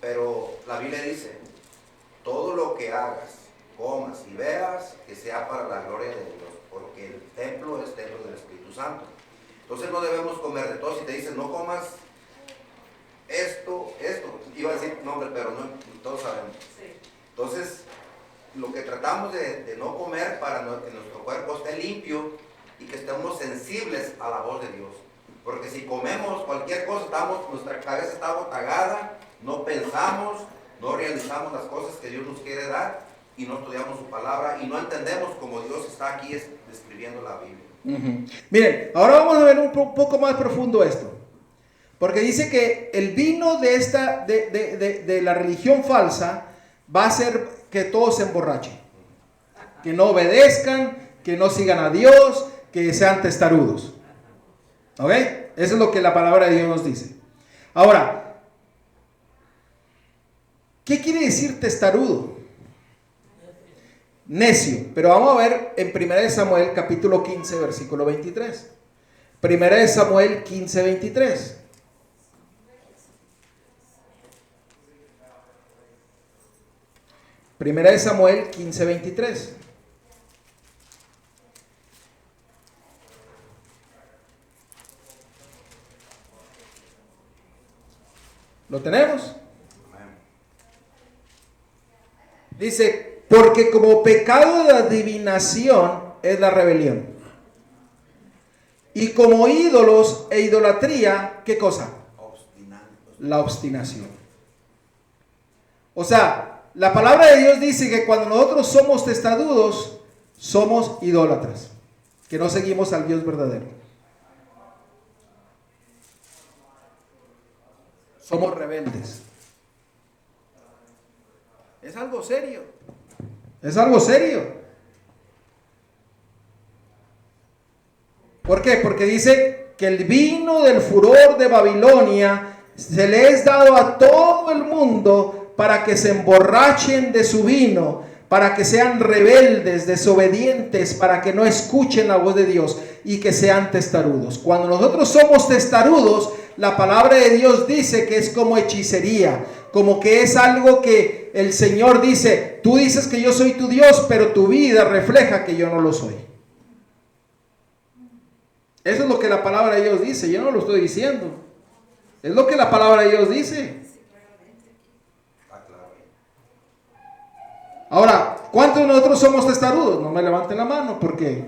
pero la Biblia dice, todo lo que hagas, comas y veas, que sea para la gloria de Dios, porque el templo es templo del Espíritu Santo. Entonces no debemos comer de todo. Si te dicen no comas esto, iba a decir nombre, pero no, todos sabemos. Entonces, lo que tratamos de no comer para que nuestro cuerpo esté limpio y que estemos sensibles a la voz de Dios. Porque si comemos cualquier cosa, nuestra cabeza está botagada, no pensamos, no realizamos las cosas que Dios nos quiere dar y no estudiamos su palabra y no entendemos como Dios está aquí describiendo la Biblia. Miren, ahora vamos a ver un poco más profundo esto. Porque dice que el vino de la religión falsa va a hacer que todos se emborrachen, que no obedezcan, que no sigan a Dios, que sean testarudos. ¿Ok? Eso es lo que la palabra de Dios nos dice. Ahora, ¿qué quiere decir testarudo? Necio. Pero vamos a ver en 1 Samuel capítulo 15 versículo 23. 1 Samuel 15, 23. Primera de Samuel 15:23. ¿Lo tenemos? Dice, porque como pecado de adivinación es la rebelión. Y como ídolos e idolatría, ¿qué cosa? La obstinación. O sea, la palabra de Dios dice que cuando nosotros somos testarudos, somos idólatras, que no seguimos al Dios verdadero. Somos rebeldes. Es algo serio. Es algo serio. ¿Por qué? Porque dice que el vino del furor de Babilonia se le es dado a todo el mundo para que se emborrachen de su vino, para que sean rebeldes, desobedientes, para que no escuchen la voz de Dios y que sean testarudos. Cuando nosotros somos testarudos, la palabra de Dios dice que es como hechicería, como que es algo que el Señor dice, tú dices que yo soy tu Dios, pero tu vida refleja que yo no lo soy. Eso es lo que la palabra de Dios dice, yo no lo estoy diciendo. Es lo que la palabra de Dios dice. Ahora, ¿cuántos de nosotros somos testarudos? No me levanten la mano porque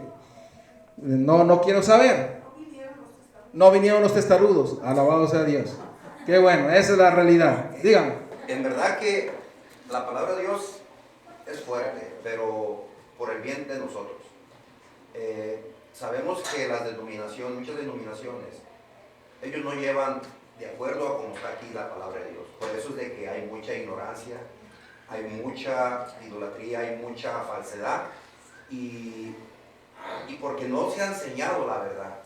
no quiero saber. No vinieron los testarudos, alabado sea Dios. Qué bueno, esa es la realidad. Díganme. En verdad que la palabra de Dios es fuerte, pero por el bien de nosotros. Sabemos que las denominaciones, muchas denominaciones, ellos no llevan de acuerdo a cómo está aquí la palabra de Dios. Por eso es de que hay mucha ignorancia, hay mucha idolatría, hay mucha falsedad y porque no se ha enseñado la verdad.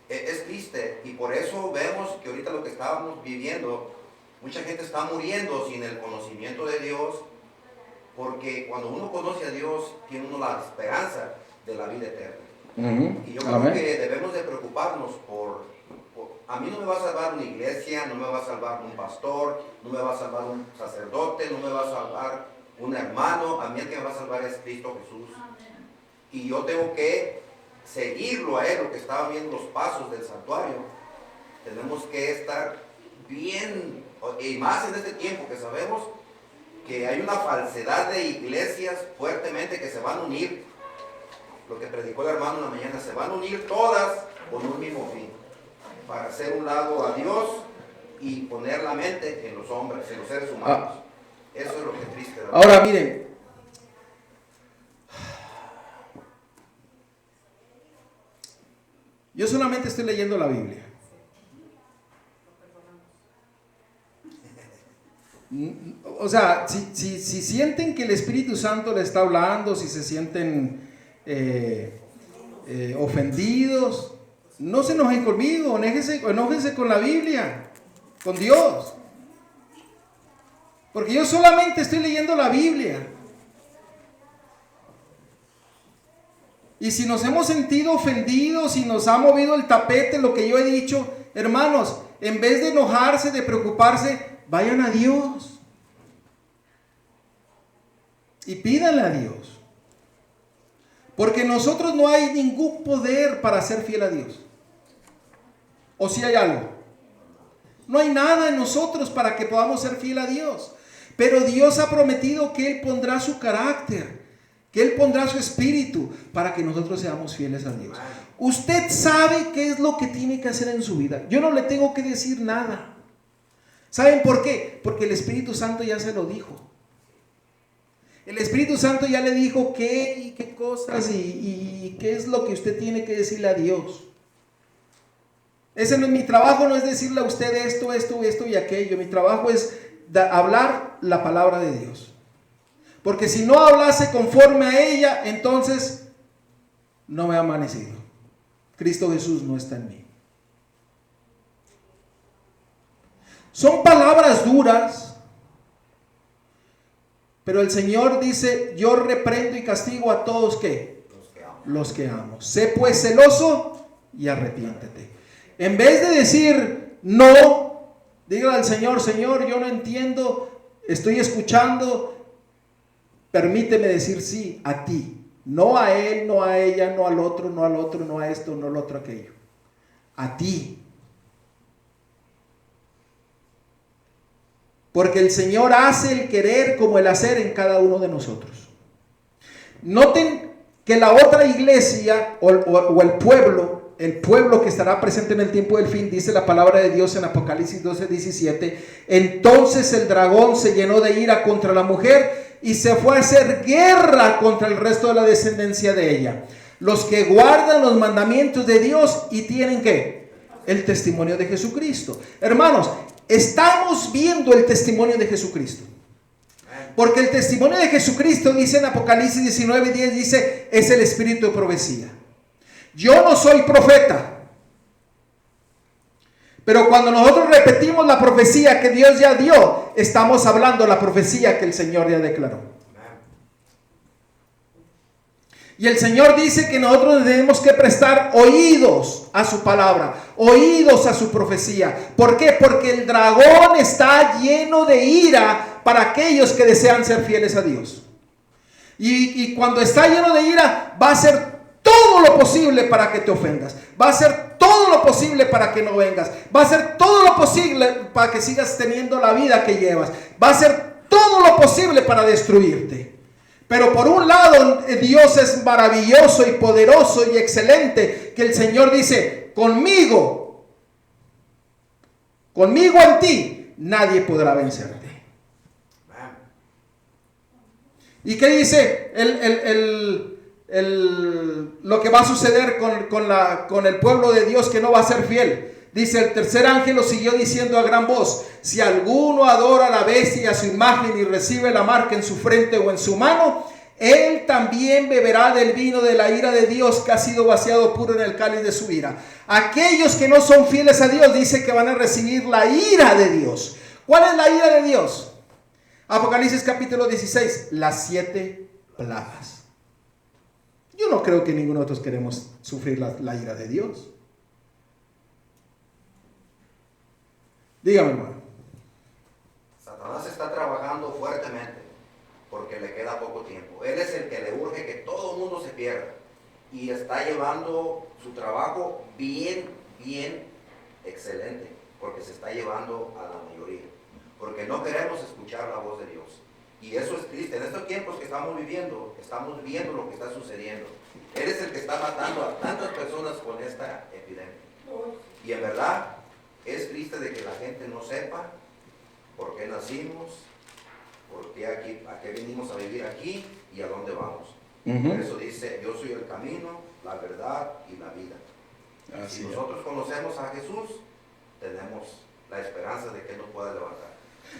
Es triste y por eso vemos que ahorita lo que estábamos viviendo, mucha gente está muriendo sin el conocimiento de Dios, porque cuando uno conoce a Dios, tiene uno la esperanza de la vida eterna. Y yo creo que debemos de preocuparnos a mí no me va a salvar una iglesia, no me va a salvar un pastor, no me va a salvar un sacerdote, no me va a salvar un hermano, a mí el que me va a salvar es Cristo Jesús. Y yo tengo que seguirlo a Él, lo que estaba viendo los pasos del santuario. Tenemos que estar bien, y más en este tiempo que sabemos que hay una falsedad de iglesias fuertemente que se van a unir. Lo que predicó el hermano en la mañana, se van a unir todas con un mismo fin, para hacer un lado a Dios y poner la mente en los hombres, en los seres humanos. Eso es lo que es triste, ¿verdad? Ahora miren, yo solamente estoy leyendo la Biblia. O sea, si sienten que el Espíritu Santo le está hablando, si se sienten ofendidos, no se enojen conmigo, enójense con la Biblia, con Dios. Porque yo solamente estoy leyendo la Biblia. Y si nos hemos sentido ofendidos, si nos ha movido el tapete lo que yo he dicho, hermanos, en vez de enojarse, de preocuparse, vayan a Dios. Y pídanle a Dios. Porque nosotros no hay ningún poder para ser fiel a Dios. ¿O si hay algo? No hay nada en nosotros para que podamos ser fiel a Dios. Pero Dios ha prometido que Él pondrá su carácter, que Él pondrá su espíritu para que nosotros seamos fieles a Dios. Usted sabe qué es lo que tiene que hacer en su vida. Yo no le tengo que decir nada. ¿Saben por qué? Porque el Espíritu Santo ya se lo dijo. El Espíritu Santo ya le dijo qué y qué cosas y qué es lo que usted tiene que decirle a Dios. Ese no es mi trabajo, no es decirle a usted esto y aquello. Mi trabajo es hablar la palabra de Dios. Porque si no hablase conforme a ella, entonces no me ha amanecido. Cristo Jesús no está en mí. Son palabras duras. Pero el Señor dice, yo reprendo y castigo a todos ¿qué? Los que amo. Sé pues celoso y arrepiéntete. En vez de decir no, dígale al Señor, Señor, yo no entiendo, estoy escuchando, permíteme decir sí a ti. No a él, no a ella, no al otro, no al otro, no a esto, no al otro, aquello. A ti. Porque el Señor hace el querer como el hacer en cada uno de nosotros. Noten que la otra iglesia o el pueblo que estará presente en el tiempo del fin, dice la palabra de Dios en Apocalipsis 12:17, entonces el dragón se llenó de ira contra la mujer y se fue a hacer guerra contra el resto de la descendencia de ella, los que guardan los mandamientos de Dios y tienen ¿qué? El testimonio de Jesucristo. Hermanos, estamos viendo el testimonio de Jesucristo. Porque el testimonio de Jesucristo, dice en Apocalipsis 19:10, dice, es el espíritu de profecía. Yo no soy profeta, pero cuando nosotros repetimos la profecía que Dios ya dio, estamos hablando la profecía que el Señor ya declaró. Y el Señor dice que nosotros tenemos que prestar oídos a su palabra, oídos a su profecía. ¿Por qué? Porque el dragón está lleno de ira para aquellos que desean ser fieles a Dios. Y cuando está lleno de ira, va a hacer todo lo posible para que te ofendas. Va a hacer todo lo posible para que no vengas. Va a hacer todo lo posible para que sigas teniendo la vida que llevas. Va a hacer todo lo posible para destruirte. Pero por un lado, Dios es maravilloso y poderoso y excelente, que el Señor dice, conmigo en ti, nadie podrá vencerte. ¿Y qué dice lo que va a suceder con el pueblo de Dios que no va a ser fiel? Dice, el tercer ángel lo siguió diciendo a gran voz, si alguno adora a la bestia y a su imagen y recibe la marca en su frente o en su mano, él también beberá del vino de la ira de Dios que ha sido vaciado puro en el cáliz de su ira. Aquellos que no son fieles a Dios, dice que van a recibir la ira de Dios. ¿Cuál es la ira de Dios? Apocalipsis capítulo 16, las 7 plagas. Yo no creo que ninguno de nosotros queremos sufrir la ira de Dios. Dígame, hermano. Satanás está trabajando fuertemente porque le queda poco tiempo. Él es el que le urge que todo el mundo se pierda y está llevando su trabajo bien excelente, porque se está llevando a la mayoría, porque no queremos escuchar la voz de Dios. Y eso es triste. En estos tiempos que estamos viviendo lo que está sucediendo. Él es el que está matando a tantas personas con esta epidemia. Y en verdad es triste de que la gente no sepa por qué nacimos, por qué a qué venimos a vivir aquí y a dónde vamos. Por eso dice, yo soy el camino, la verdad y la vida. Si nosotros conocemos a Jesús, tenemos la esperanza de que Él nos pueda levantar.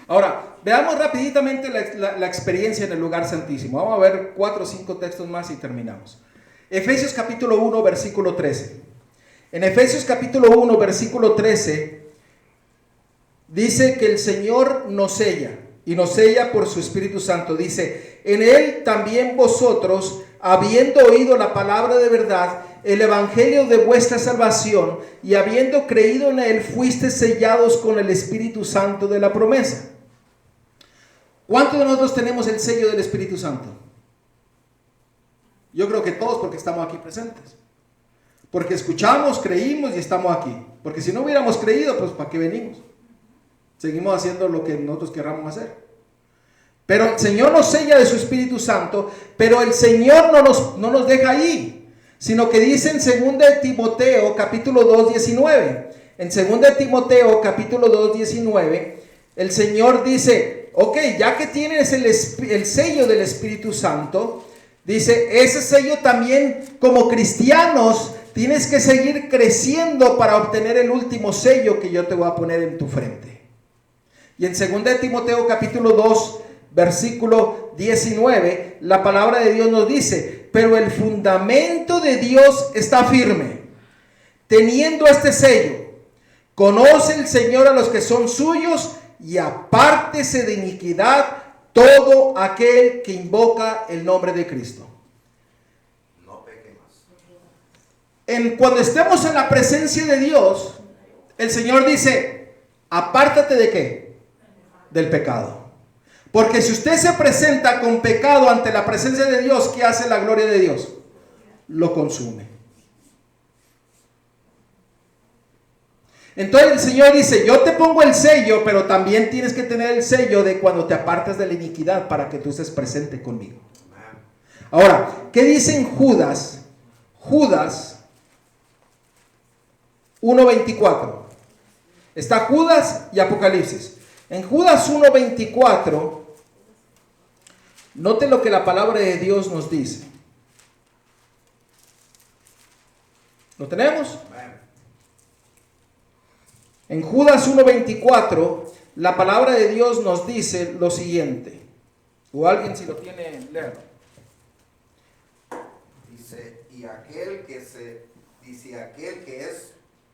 Ahora, veamos rapiditamente la experiencia en el lugar santísimo. Vamos a ver 4 o 5 textos más y terminamos. Efesios capítulo 1, versículo 13. En Efesios capítulo 1, versículo 13, dice que el Señor nos sella, y nos sella por su Espíritu Santo. Dice, en Él también vosotros, habiendo oído la palabra de verdad, el evangelio de vuestra salvación, y habiendo creído en Él, fuisteis sellados con el Espíritu Santo de la promesa. ¿Cuántos de nosotros tenemos el sello del Espíritu Santo? Yo creo que todos, porque estamos aquí presentes. Porque escuchamos, creímos y estamos aquí. Porque si no hubiéramos creído, pues ¿para qué venimos? Seguimos haciendo lo que nosotros querramos hacer. Pero el Señor nos sella de su Espíritu Santo, pero el Señor no nos deja ahí, sino que dice en 2 Timoteo capítulo 2, 19. En 2 Timoteo capítulo 2, 19, el Señor dice, ok, ya que tienes el sello del Espíritu Santo, dice, ese sello también como cristianos tienes que seguir creciendo para obtener el último sello que yo te voy a poner en tu frente. Y en 2 Timoteo capítulo 2, versículo 19, la palabra de Dios nos dice, pero el fundamento de Dios está firme, teniendo este sello, conoce el Señor a los que son suyos y apártese de iniquidad todo aquel que invoca el nombre de Cristo. No peque más. Cuando estemos en la presencia de Dios, el Señor dice, apártate de ¿qué? Del pecado. Porque si usted se presenta con pecado ante la presencia de Dios, ¿qué hace la gloria de Dios? Lo consume. Entonces el Señor dice, yo te pongo el sello, pero también tienes que tener el sello de cuando te apartas de la iniquidad para que tú estés presente conmigo. Ahora, ¿qué dice en Judas? Judas 1:24. Está Judas y Apocalipsis. En Judas 1:24, note lo que la palabra de Dios nos dice. ¿Lo tenemos? En Judas 1:24, la palabra de Dios nos dice lo siguiente. O alguien si lo tiene, léalo. Dice aquel que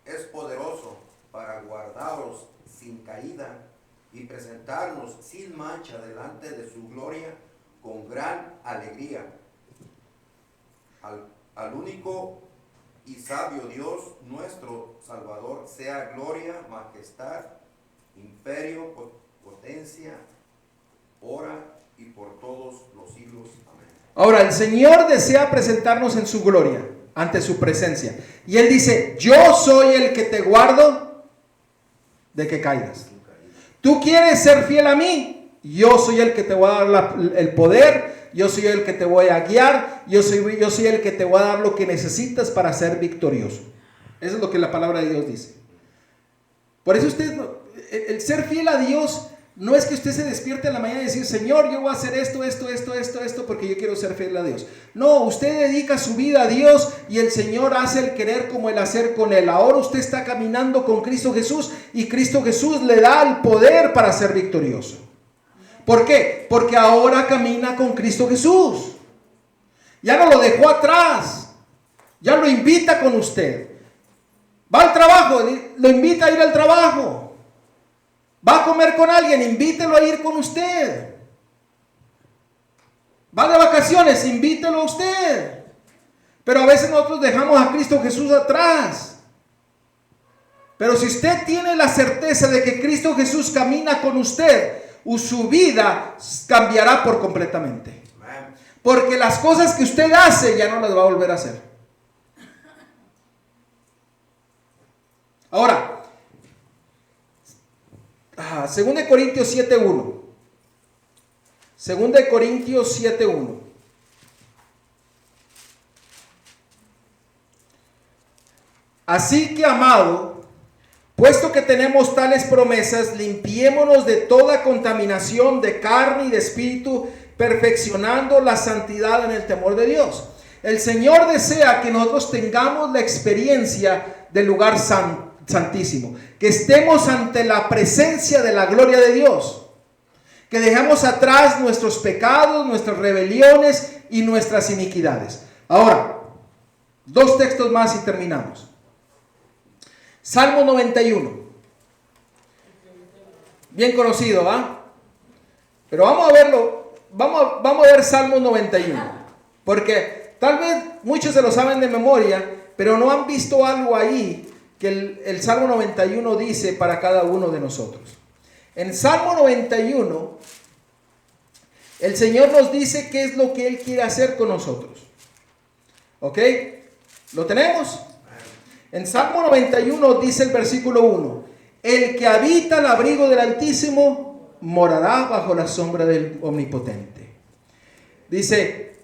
es poderoso para guardaros sin caída y presentarnos sin mancha delante de su gloria con gran alegría. Al único y sabio Dios, nuestro Salvador, sea gloria, majestad, imperio, potencia, ahora y por todos los siglos. Amén. Ahora, el Señor desea presentarnos en su gloria, ante su presencia. Y Él dice, yo soy el que te guardo de que caigas. ¿Tú quieres ser fiel a mí? Yo soy el que te voy a dar el poder. Yo soy el que te voy a guiar. Yo soy el que te voy a dar lo que necesitas para ser victorioso. Eso es lo que la palabra de Dios dice. Por eso el ser fiel a Dios no es que usted se despierte en la mañana y decir, Señor, yo voy a hacer esto, porque yo quiero ser fiel a Dios. No, usted dedica su vida a Dios y el Señor hace el querer como el hacer con Él. Ahora usted está caminando con Cristo Jesús y Cristo Jesús le da el poder para ser victorioso. ¿Por qué? Porque ahora camina con Cristo Jesús. Ya no lo dejó atrás. Ya lo invita con usted. Va al trabajo, lo invita a ir al trabajo. Va a comer con alguien, invítelo a ir con usted. Va de vacaciones, invítelo a usted. Pero a veces nosotros dejamos a Cristo Jesús atrás. Pero si usted tiene la certeza de que Cristo Jesús camina con usted, su vida cambiará por completamente. Porque las cosas que usted hace ya no las va a volver a hacer. Ahora, 2 Corintios 7:1. 2 Corintios 7:1. Así que, amado, puesto que tenemos tales promesas, limpiémonos de toda contaminación de carne y de espíritu, perfeccionando la santidad en el temor de Dios. El Señor desea que nosotros tengamos la experiencia del lugar santísimo, que estemos ante la presencia de la gloria de Dios, que dejemos atrás nuestros pecados, nuestras rebeliones y nuestras iniquidades. Ahora, 2 textos más y terminamos. Salmo 91, bien conocido, ¿va? Pero vamos a verlo, vamos a ver Salmo 91, porque tal vez muchos se lo saben de memoria, pero no han visto algo ahí que el Salmo 91 dice para cada uno de nosotros. En Salmo 91, el Señor nos dice qué es lo que Él quiere hacer con nosotros. ¿Ok? ¿Lo tenemos? En Salmo 91 dice el versículo 1, el que habita al abrigo del Altísimo morará bajo la sombra del Omnipotente. Dice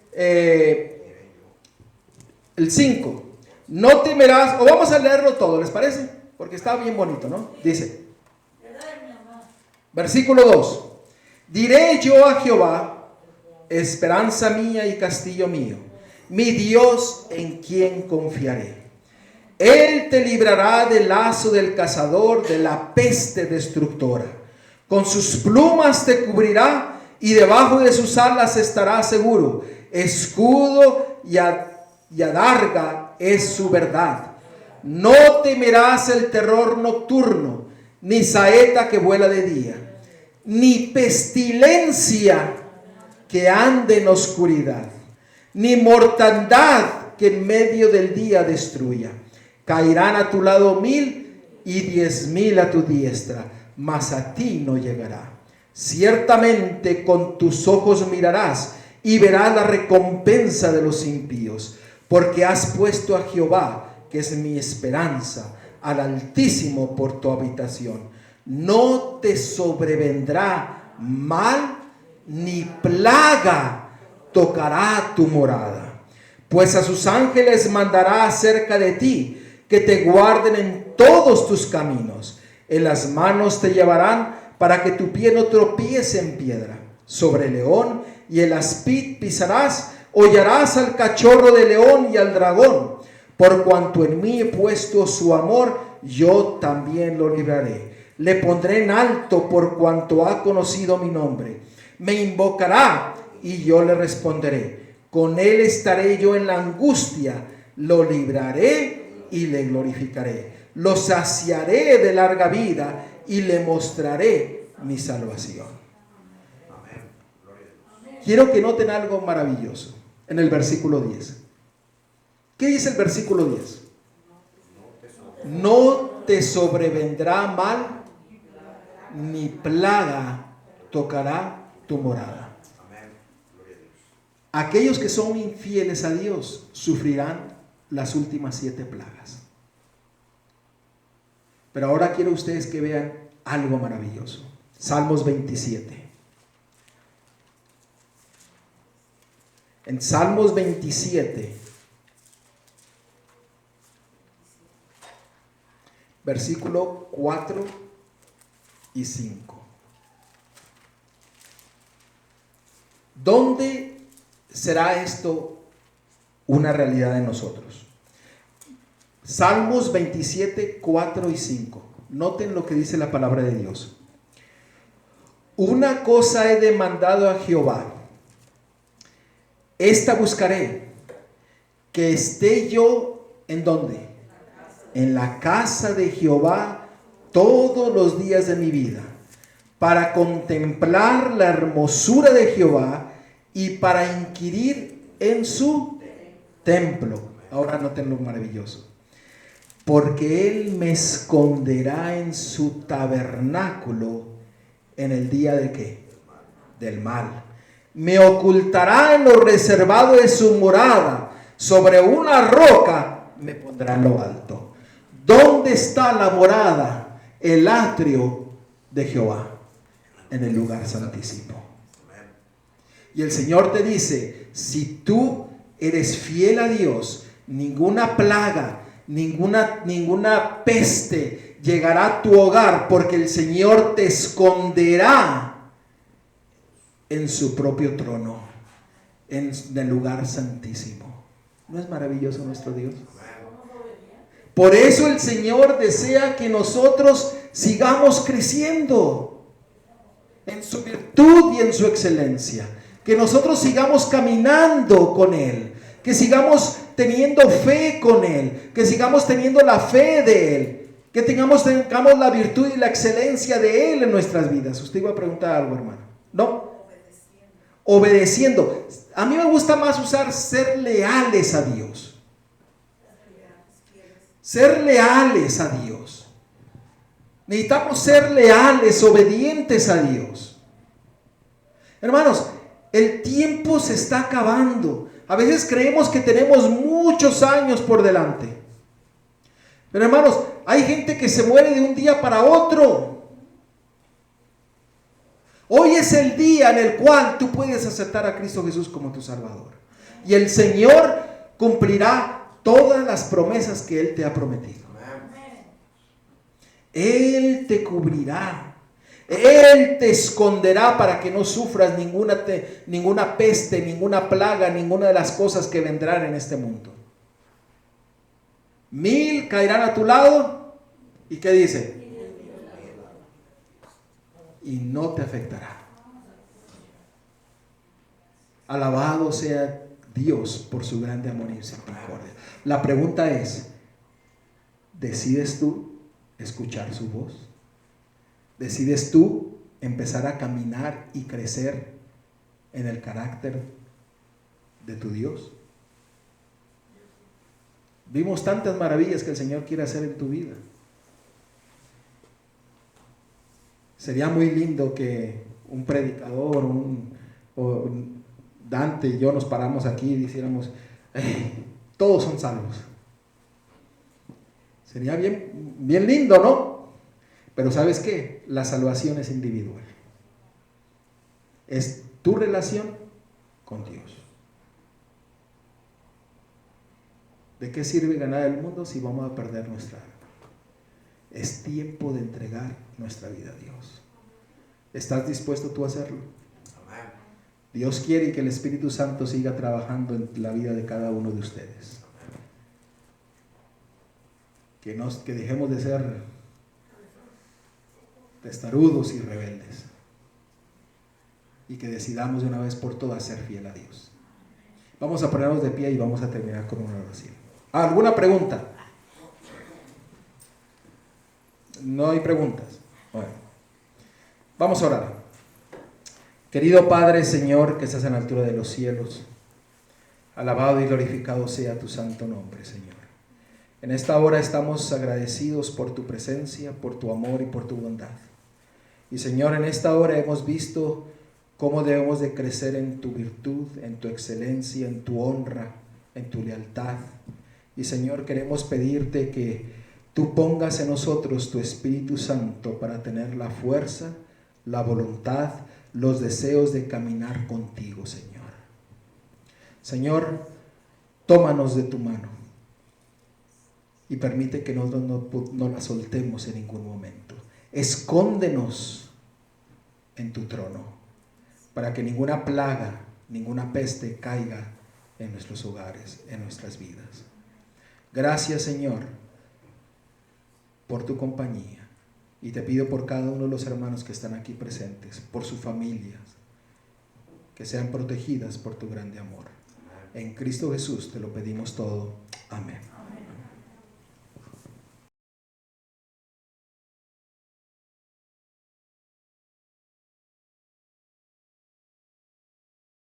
el 5, no temerás, o vamos a leerlo todo, ¿les parece? Porque está bien bonito, ¿no? Dice, versículo 2, diré yo a Jehová, esperanza mía y castillo mío, mi Dios en quien confiaré. Él te librará del lazo del cazador, de la peste destructora. Con sus plumas te cubrirá y debajo de sus alas estarás seguro. Escudo y adarga es su verdad. No temerás el terror nocturno, ni saeta que vuela de día, ni pestilencia que ande en oscuridad, ni mortandad que en medio del día destruya. Caerán a tu lado 1000 y 10,000 a tu diestra, mas a ti no llegará. Ciertamente con tus ojos mirarás y verás la recompensa de los impíos, porque has puesto a Jehová, que es mi esperanza, al Altísimo por tu habitación. No te sobrevendrá mal, ni plaga tocará tu morada, pues a sus ángeles mandará acerca de ti, que te guarden en todos tus caminos. En las manos te llevarán, para que tu pie no tropiece en piedra. Sobre el león y el aspid pisarás, hollarás al cachorro de león y al dragón. Por cuanto en mí he puesto su amor, yo también lo libraré. Le pondré en alto por cuanto ha conocido mi nombre. Me invocará y yo le responderé. Con él estaré yo en la angustia, lo libraré y le glorificaré. Lo saciaré de larga vida y le mostraré mi salvación. Quiero que noten algo maravilloso en el versículo 10. ¿Qué dice el versículo 10? No te sobrevendrá mal, ni plaga tocará tu morada. Aquellos que son infieles a Dios sufrirán las últimas 7 plagas. Pero ahora quiero ustedes que vean algo maravilloso. Salmos 27. En Salmos 27, versículo 4 y 5. ¿Dónde será esto una realidad en nosotros? Salmos 27, 4 y 5. Noten lo que dice la palabra de Dios. Una cosa he demandado a Jehová, esta buscaré, que esté yo, ¿en dónde? En la casa de Jehová todos los días de mi vida, para contemplar la hermosura de Jehová y para inquirir en su templo. Ahora noten lo maravilloso. Porque él me esconderá en su tabernáculo en el día de ¿qué? Del mal. Me ocultará en lo reservado de su morada. Sobre una roca me pondrá en lo alto. ¿Dónde está la morada? El atrio de Jehová, en el lugar santísimo. Y el Señor te dice, si tú eres fiel a Dios, ninguna plaga, ninguna peste llegará a tu hogar, porque el Señor te esconderá en su propio trono, en el lugar santísimo. ¿No es maravilloso nuestro Dios? Por eso el Señor desea que nosotros sigamos creciendo en su virtud y en su excelencia, que nosotros sigamos caminando con Él, que sigamos teniendo fe con Él, que sigamos teniendo la fe de Él, que tengamos la virtud y la excelencia de Él en nuestras vidas. Usted iba a preguntar algo, hermano. ¿No? Obedeciendo. A mí me gusta más usar ser leales a Dios. Ser leales a Dios. Necesitamos ser leales, obedientes a Dios. Hermanos, el tiempo se está acabando. A veces creemos que tenemos muchos años por delante. Pero hermanos, hay gente que se muere de un día para otro. Hoy es el día en el cual tú puedes aceptar a Cristo Jesús como tu Salvador. Y el Señor cumplirá todas las promesas que Él te ha prometido. Él te cubrirá. Él te esconderá para que no sufras ninguna peste, ninguna plaga, ninguna de las cosas que vendrán en este mundo. 1000 caerán a tu lado. ¿Y qué dice? Y no te afectará. Alabado sea Dios por su grande amor y misericordia. La pregunta es, ¿decides tú escuchar su voz? ¿Decides tú empezar a caminar y crecer en el carácter de tu Dios? Vimos tantas maravillas que el Señor quiere hacer en tu vida. Sería muy lindo que un predicador, o Dante y yo nos paramos aquí y dijéramos, todos son salvos. Sería bien lindo, ¿no? Pero ¿sabes qué? La salvación es individual. Es tu relación con Dios. ¿De qué sirve ganar el mundo si vamos a perder nuestra alma? Es tiempo de entregar nuestra vida a Dios. ¿Estás dispuesto tú a hacerlo? Amén. Dios quiere que el Espíritu Santo siga trabajando en la vida de cada uno de ustedes. Que dejemos de ser testarudos y rebeldes. Y que decidamos de una vez por todas ser fiel a Dios. Vamos a ponernos de pie y vamos a terminar con una oración. ¿Alguna pregunta? No hay preguntas. Bueno, vamos a orar. Querido Padre, Señor, que estás en la altura de los cielos, alabado y glorificado sea tu santo nombre, Señor. En esta hora estamos agradecidos por tu presencia, por tu amor y por tu bondad. Y Señor, en esta hora hemos visto cómo debemos de crecer en tu virtud, en tu excelencia, en tu honra, en tu lealtad. Y Señor, queremos pedirte que tú pongas en nosotros tu Espíritu Santo para tener la fuerza, la voluntad, los deseos de caminar contigo, Señor. Señor, tómanos de tu mano y permite que no la soltemos en ningún momento. Escóndenos en tu trono para que ninguna plaga, ninguna peste caiga en nuestros hogares, en nuestras vidas. Gracias, Señor, por tu compañía. Y te pido por cada uno de los hermanos que están aquí presentes, por sus familias, que sean protegidas por tu grande amor. En Cristo Jesús te lo pedimos todo. Amén.